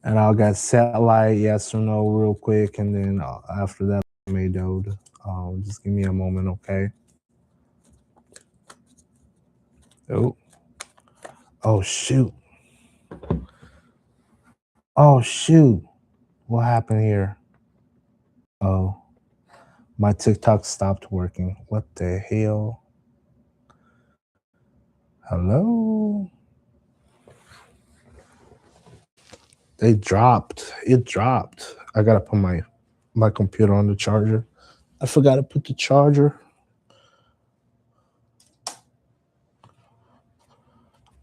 Speaker 1: And I'll get Satellite, yes or no, real quick, and then after that, Maydode. Just give me a moment, okay? Oh, shoot. Oh, shoot. What happened here? Oh, my TikTok stopped working. What the hell? Hello? It dropped. I gotta put my computer on the charger. I forgot to put the charger.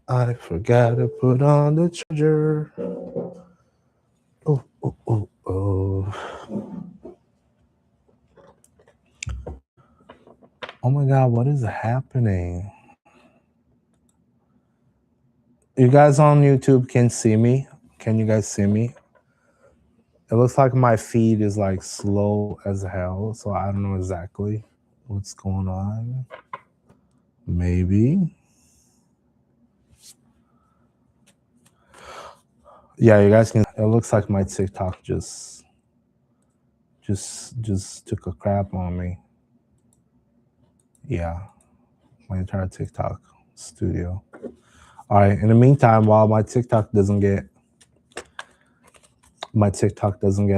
Speaker 1: I forgot to put on the charger. Oh. Oh my God, what is happening? You guys on YouTube can see me? Can you guys see me? It looks like my feed is like slow as hell, so I don't know exactly what's going on. Maybe. Yeah, you guys can. It looks like my TikTok just took a crap on me. Yeah, my entire TikTok studio. All right. In the meantime, while my TikTok doesn't get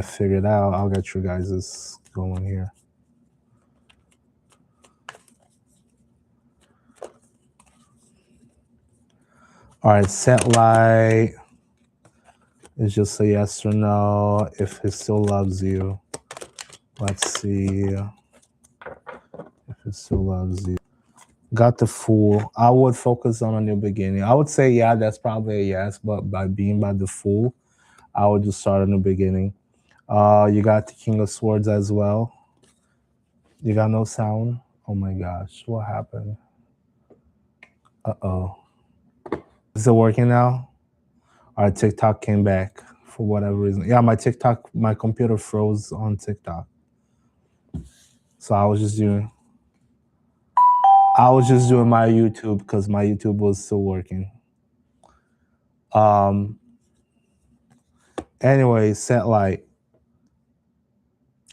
Speaker 1: figured out, I'll get you guys going here. All right, set light is just a yes or no. If he still loves you, let's see if he still loves you. Got the Fool. I would focus on a new beginning. I would say, yeah, that's probably a yes, but by the Fool, I would just start a new beginning. You got the King of Swords as well. You got no sound? Oh my gosh, what happened? Uh-oh. Is it working now? All right, TikTok came back for whatever reason. Yeah, my computer froze on TikTok. So I was just doing my YouTube because my YouTube was still working. Anyway, set light.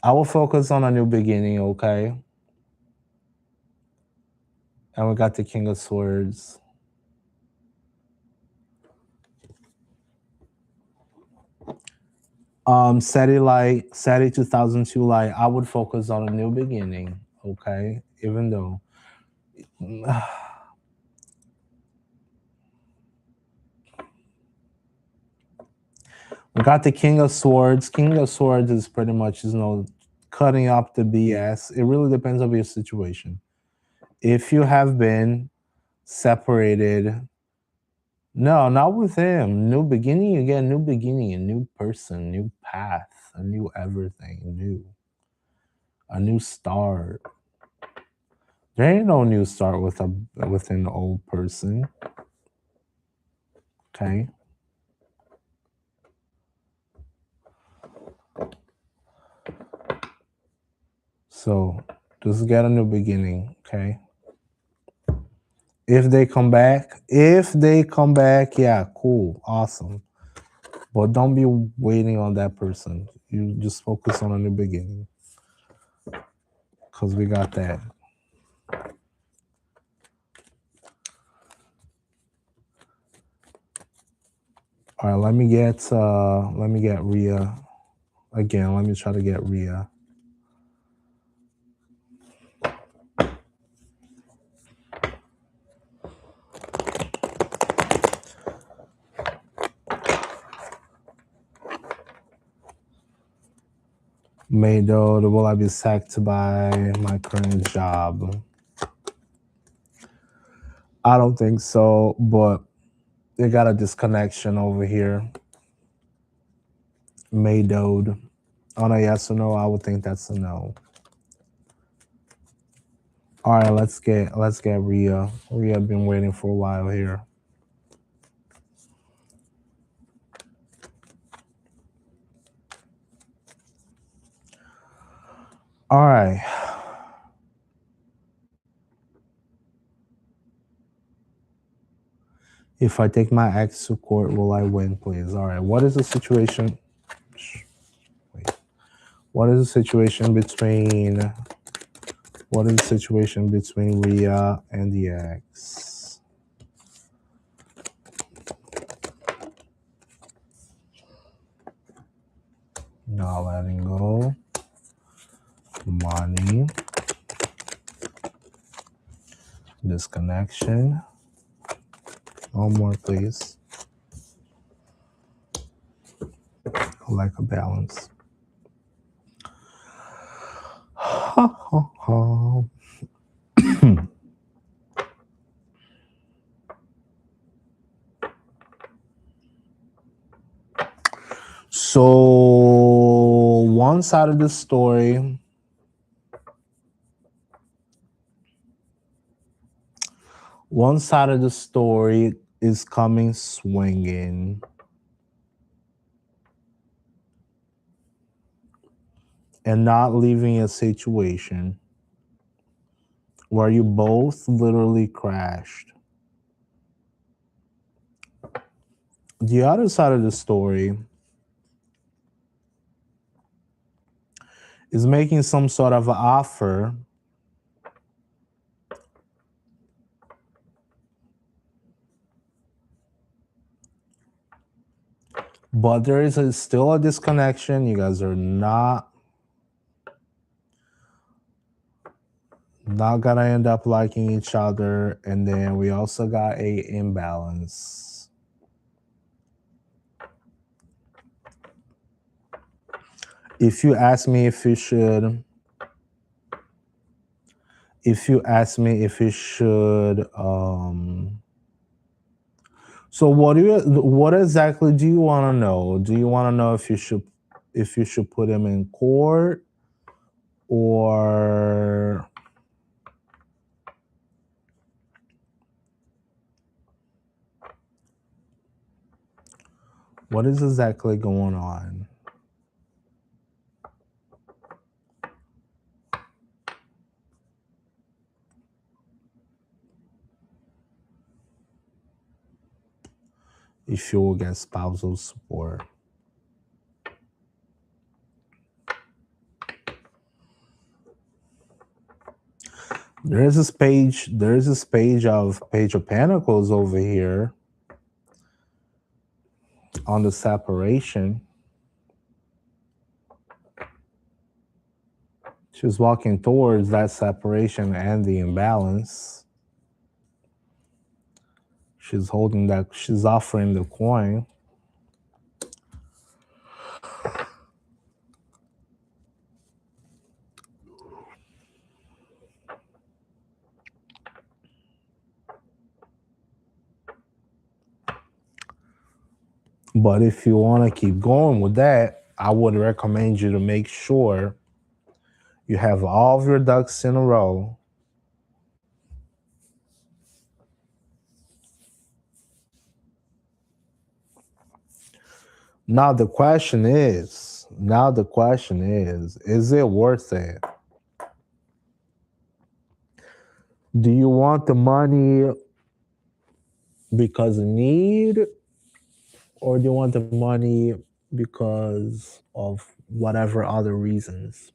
Speaker 1: I will focus on a new beginning, okay? And we got the King of Swords. SETI 2002 light, I would focus on a new beginning, okay? Even though we got the King of Swords. King of Swords is pretty much, cutting up the BS. It really depends on your situation. If you have been separated, no, not with him. New beginning, you get a new beginning, a new person, new path, a new everything, a new start. There ain't no new start with an old person. Okay. So just get a new beginning, okay? If they come back, yeah, cool, awesome. But don't be waiting on that person. You just focus on a new beginning. Because we got that. All right, let me get Rhea again. Let me try to get Rhea. Maydo, will I be sacked by my current job? I don't think so, but they got a disconnection over here. Maydo. On a yes or no, I would think that's a no. All right, let's get Rhea. Rhea been waiting for a while here. All right. If I take my ex to court, will I win, please? All right. What is the situation? Wait. What is the situation between Rhea and the ex? Not letting go. Money. Disconnection. One more, please. I like a balance. So one side of the story, is coming swinging. and not leaving a situation where you both literally crashed. The other side of the story is making some sort of offer but there is still a disconnection. You guys are not gonna end up liking each other, and then we also got a imbalance. If you ask me if you should so what exactly do you want to know? Do you want to know if you should put him in court, or what is exactly going on? If you will get spousal support. There's this page of Pentacles over here on the separation. She's walking towards that separation and the imbalance. She's offering the coin. But if you want to keep going with that, I would recommend you to make sure you have all of your ducks in a row. Now the question is, is it worth it? Do you want the money because of need, or do you want the money because of whatever other reasons?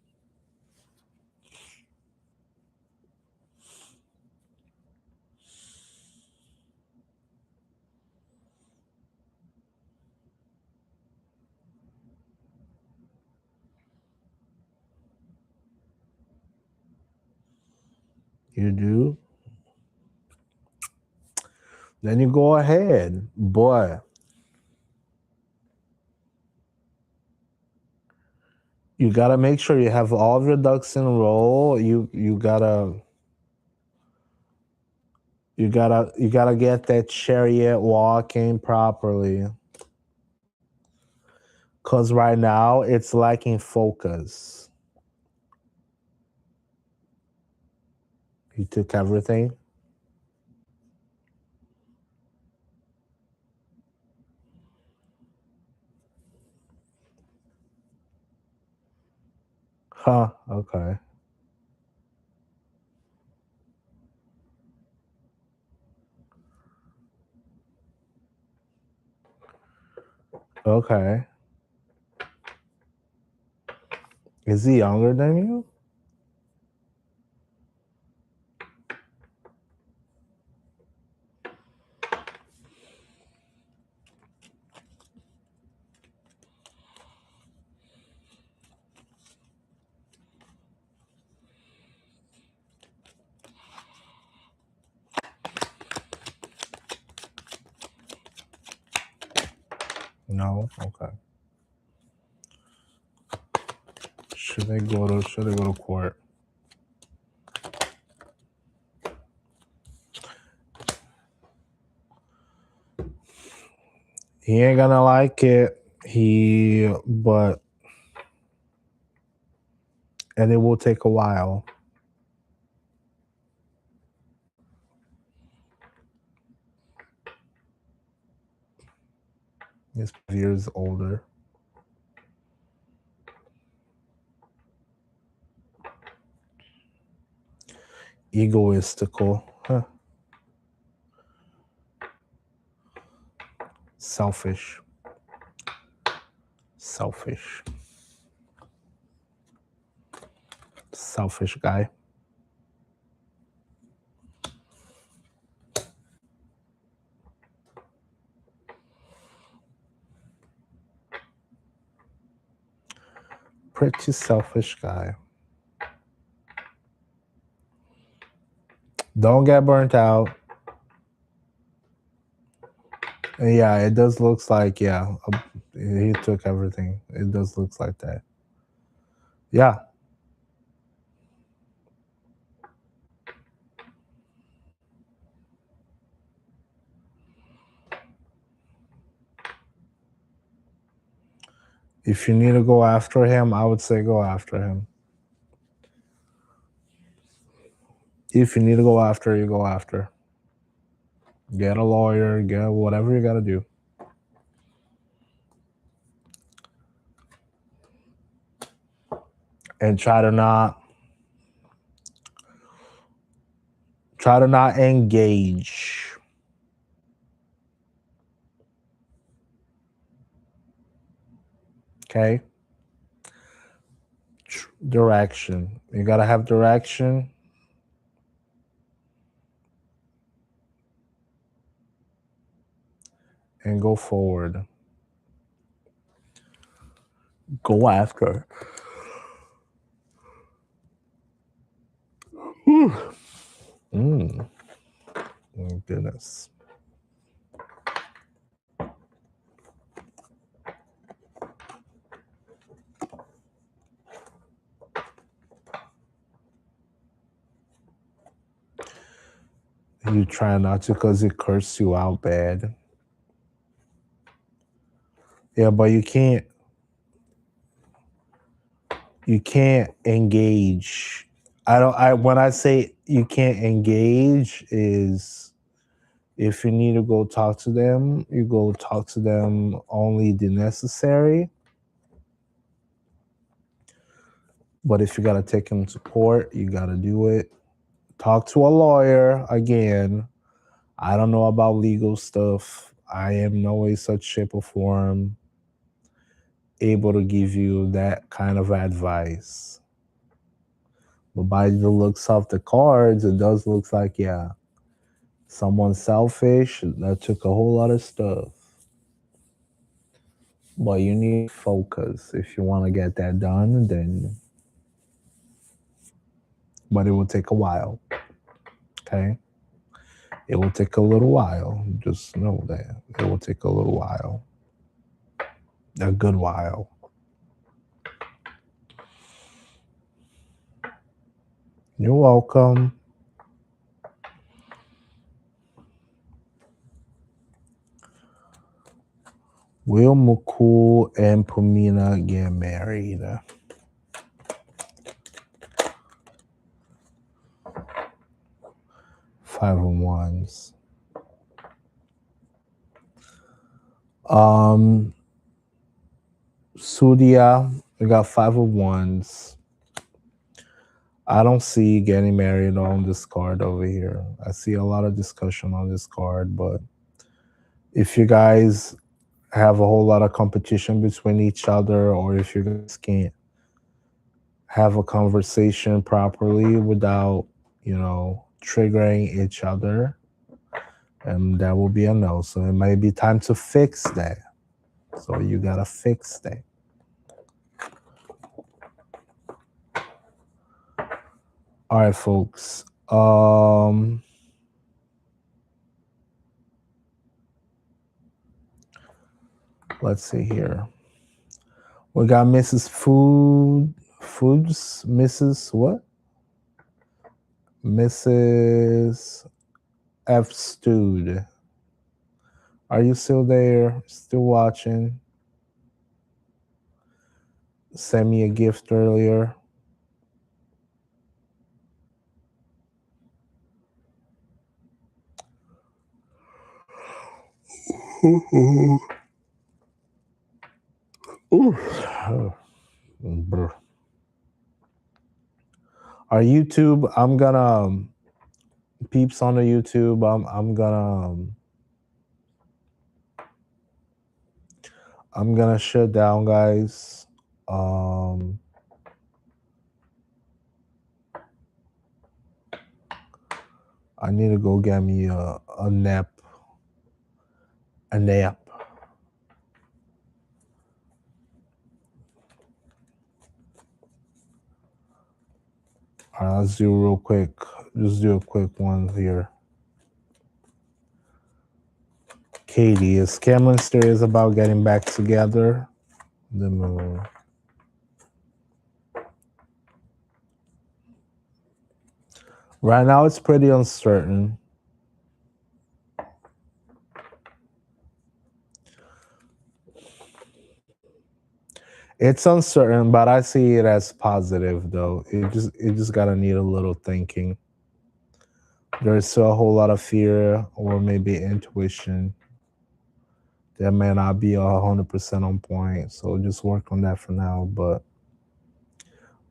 Speaker 1: You do? Then you go ahead. But you gotta make sure you have all of your ducks in a row. You gotta get that chariot walking properly. Cause right now it's lacking focus. You took everything? Huh, okay. Okay. Is he younger than you? No? Okay. Should they go to court? He ain't gonna like it. And it will take a while. He's 5 years older. egoistical, selfish, selfish guy. Pretty selfish guy. Don't get burnt out. Yeah, it does looks like, yeah, he took everything. It does looks like that. Yeah. If you need to go after him, I would say go after him. If you need to go after, you go after. Get a lawyer, get whatever you got to do. And try to not engage. Okay? Direction. You got to have direction. And go forward. Go after. Oh, goodness. You try not to because it cursed you out bad. Yeah, but you can't engage. When I say you can't engage is if you need to go talk to them, you go talk to them only the necessary. But if you gotta take them to court, you gotta do it. Talk to a lawyer again. I don't know about legal stuff. I am no way, such shape or form able to give you that kind of advice. But by the looks of the cards, it does look like, yeah, someone selfish that took a whole lot of stuff. But you need focus if you want to get that done, then. But it will take a while. Okay? It will take a little while. Just know that. It will take a little while. A good while. You're welcome. Will Mukul and Pamina get married? 5 of Wands. Surya, we got 5 of Wands. I don't see getting married on this card over here. I see a lot of discussion on this card, but if you guys have a whole lot of competition between each other, or if you guys can't have a conversation properly without, triggering each other, that will be a no. So it might be time to fix that. So you gotta fix that. All right, folks. Let's see here. We got Mrs. Foods, Mrs. what? Mrs. F. Stewed. Are you still there? Still watching? Send me a gift earlier. Ooh. Our YouTube, I'm gonna peeps on the YouTube, I'm gonna shut down, guys. I need to go get me a nap. A nap. All right, let's do real quick. Just do a quick one here. Katie, is Cameron serious about getting back together? The moon. Right now, it's pretty uncertain. It's uncertain, but I see it as positive, though. It just gotta need a little thinking. There's still a whole lot of fear or maybe intuition that may not be 100% on point. So just work on that for now. But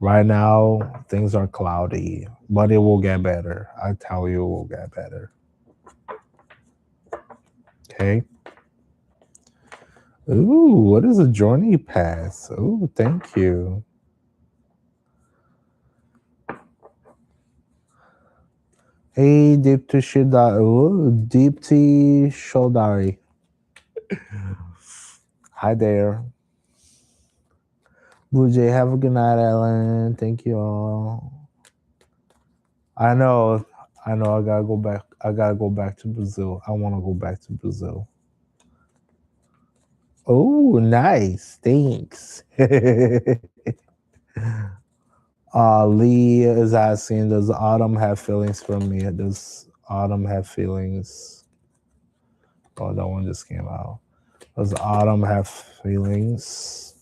Speaker 1: right now, things are cloudy, but it will get better. I tell you, it will get better. Okay. Ooh, what is a journey pass? Ooh, thank you. Hey, Deepti Shidari. Ooh, Deepti Shodari. Hi there. Blue Jay, have a good night, Ellen. Thank you all. I know. I gotta go back. I gotta go back to Brazil. I want to go back to Brazil. Oh, nice. Thanks. Lee is asking, does Autumn have feelings for me? Does Autumn have feelings? Oh, that one just came out. Does Autumn have feelings?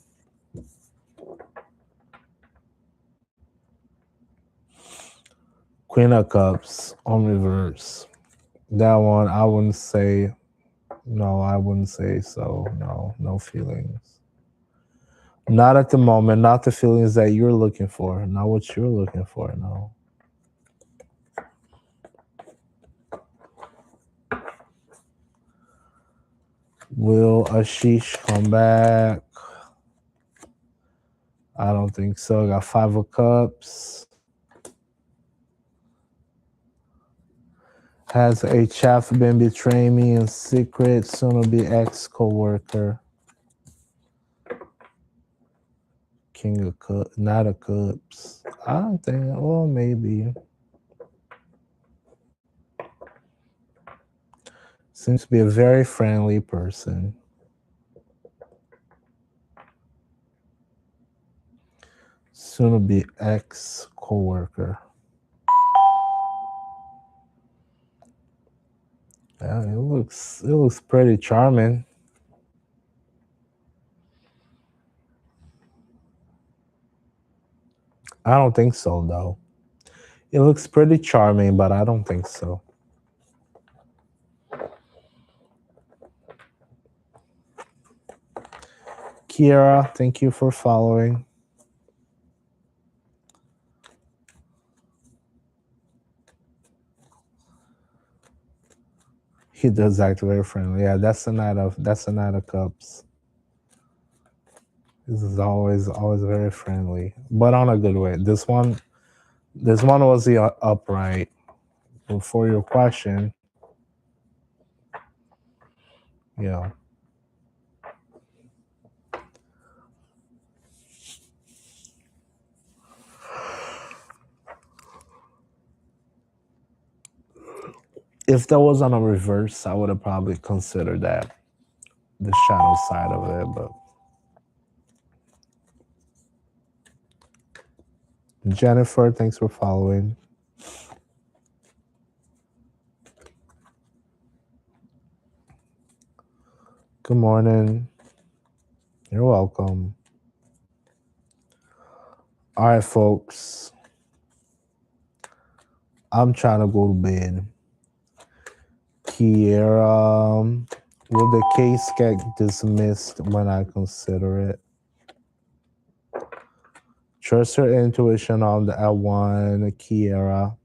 Speaker 1: Queen of Cups on reverse. That one, I wouldn't say. No, I wouldn't say so. No, no feelings. Not at the moment. Not the feelings that you're looking for. Not what you're looking for. No. Will Ashish come back? I don't think so. Got 5 of Cups. Has a chef been betraying me in secret? Soon will be ex co-worker. King of Cups, not a Cups. I don't think. Well, maybe. Seems to be a very friendly person. Soon will be ex co-worker. Yeah, it looks pretty charming. I don't think so, though. It looks pretty charming, but I don't think so. Kiera, thank you for following. He does act very friendly. Yeah, that's the Knight of Cups. This is always very friendly, but on a good way. This one was the upright. For your question, yeah. If that was on a reverse, I would have probably considered that the shadow side of it, but Jennifer, thanks for following. Good morning. You're welcome. All right, folks. I'm trying to go to bed. Kiera, will the case get dismissed when I consider it? Trust your intuition on the L1, Kiera.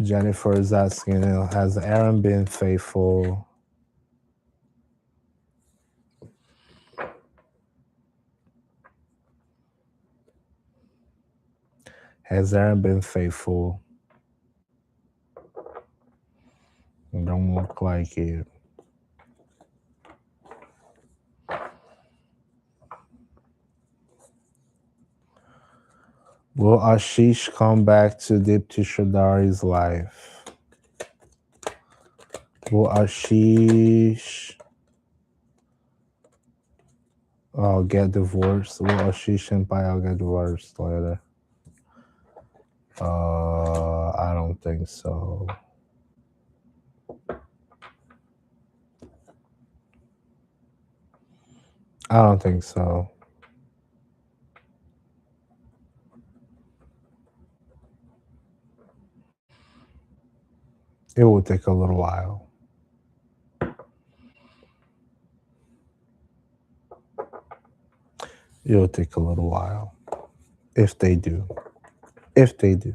Speaker 1: Jennifer is asking, has Aaron been faithful? Has Aaron been faithful? It don't look like it. Will Ashish come back to Dipti Shadari's life? Will Ashish get divorced? Will Ashish and Payal get divorced later? I don't think so. I don't think so. It will take a little while. It'll take a little while. If they do. If they do.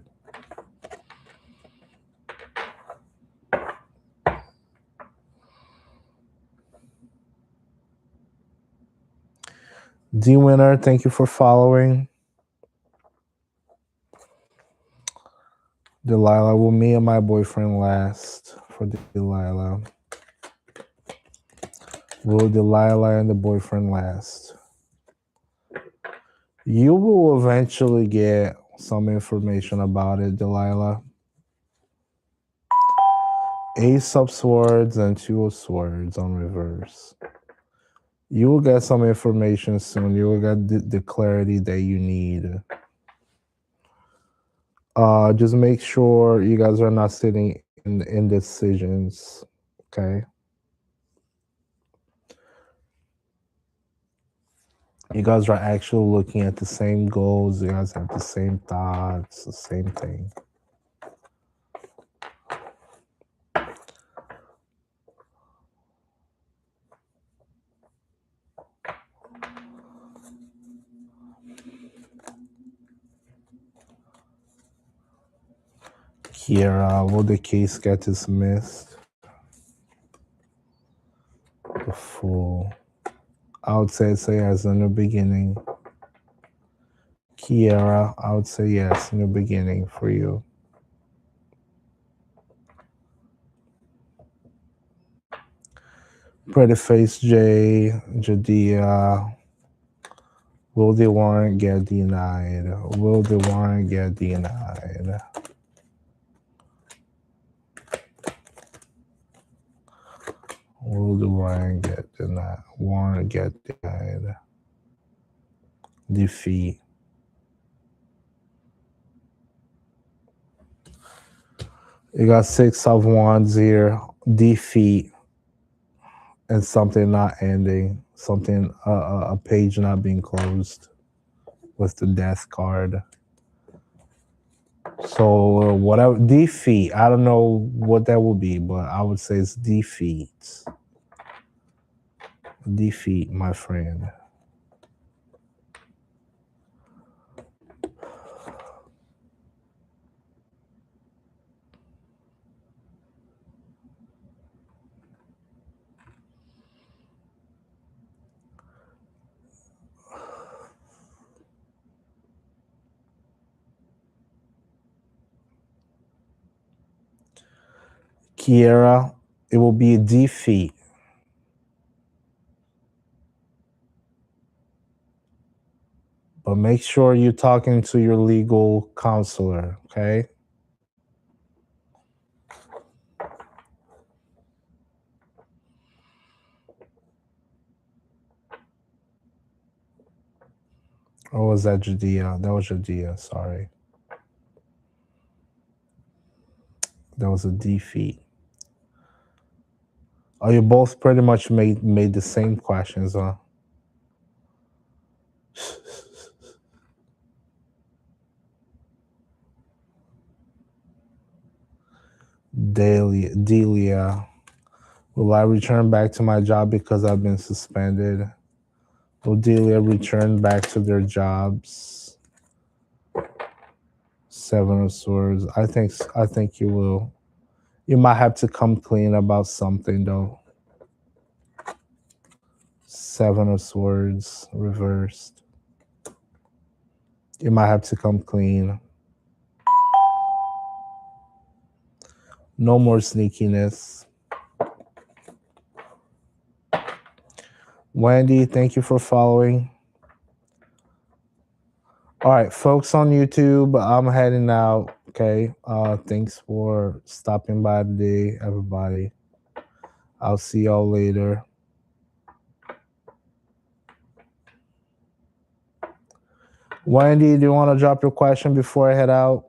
Speaker 1: D Winner, thank you for following. Delilah, will me and my boyfriend last? For Delilah. Will Delilah and the boyfriend last? You will eventually get some information about it, Delilah. Ace of Swords and Two of Swords on reverse. You will get some information soon. You will get the clarity that you need. Just make sure you guys are not sitting in indecisions, okay? You guys are actually looking at the same goals. You guys have the same thoughts, the same thing. Kiera, will the case get dismissed? The Fool. I would say it's a yes in the beginning. Kiera, I would say yes in the beginning for you. Pretty Face J, Jadea. Will the warrant get denied? Will the warrant get denied? Will the warrant get denied? Warrant get denied. Defeat. You got 6 of Wands here. Defeat. And something not ending. Something, a page not being closed with the Death card. So whatever, defeat. I don't know what that will be, but I would say it's defeat. Defeat, my friend. Kiera, it will be a defeat. But make sure you're talking to your legal counselor, okay? Or was that Judea? That was Judea, sorry. That was a defeat. Oh, you both pretty much made the same questions, huh? Delia, will I return back to my job because I've been suspended? Will Delia return back to their jobs? Seven of Swords. I think you will. You might have to come clean about something though. Seven of Swords reversed. You might have to come clean. No more sneakiness. Wendy, thank you for following. All right, folks on YouTube, I'm heading out. Okay. Thanks for stopping by today, everybody. I'll see y'all later. Wendy, do you want to drop your question before I head out?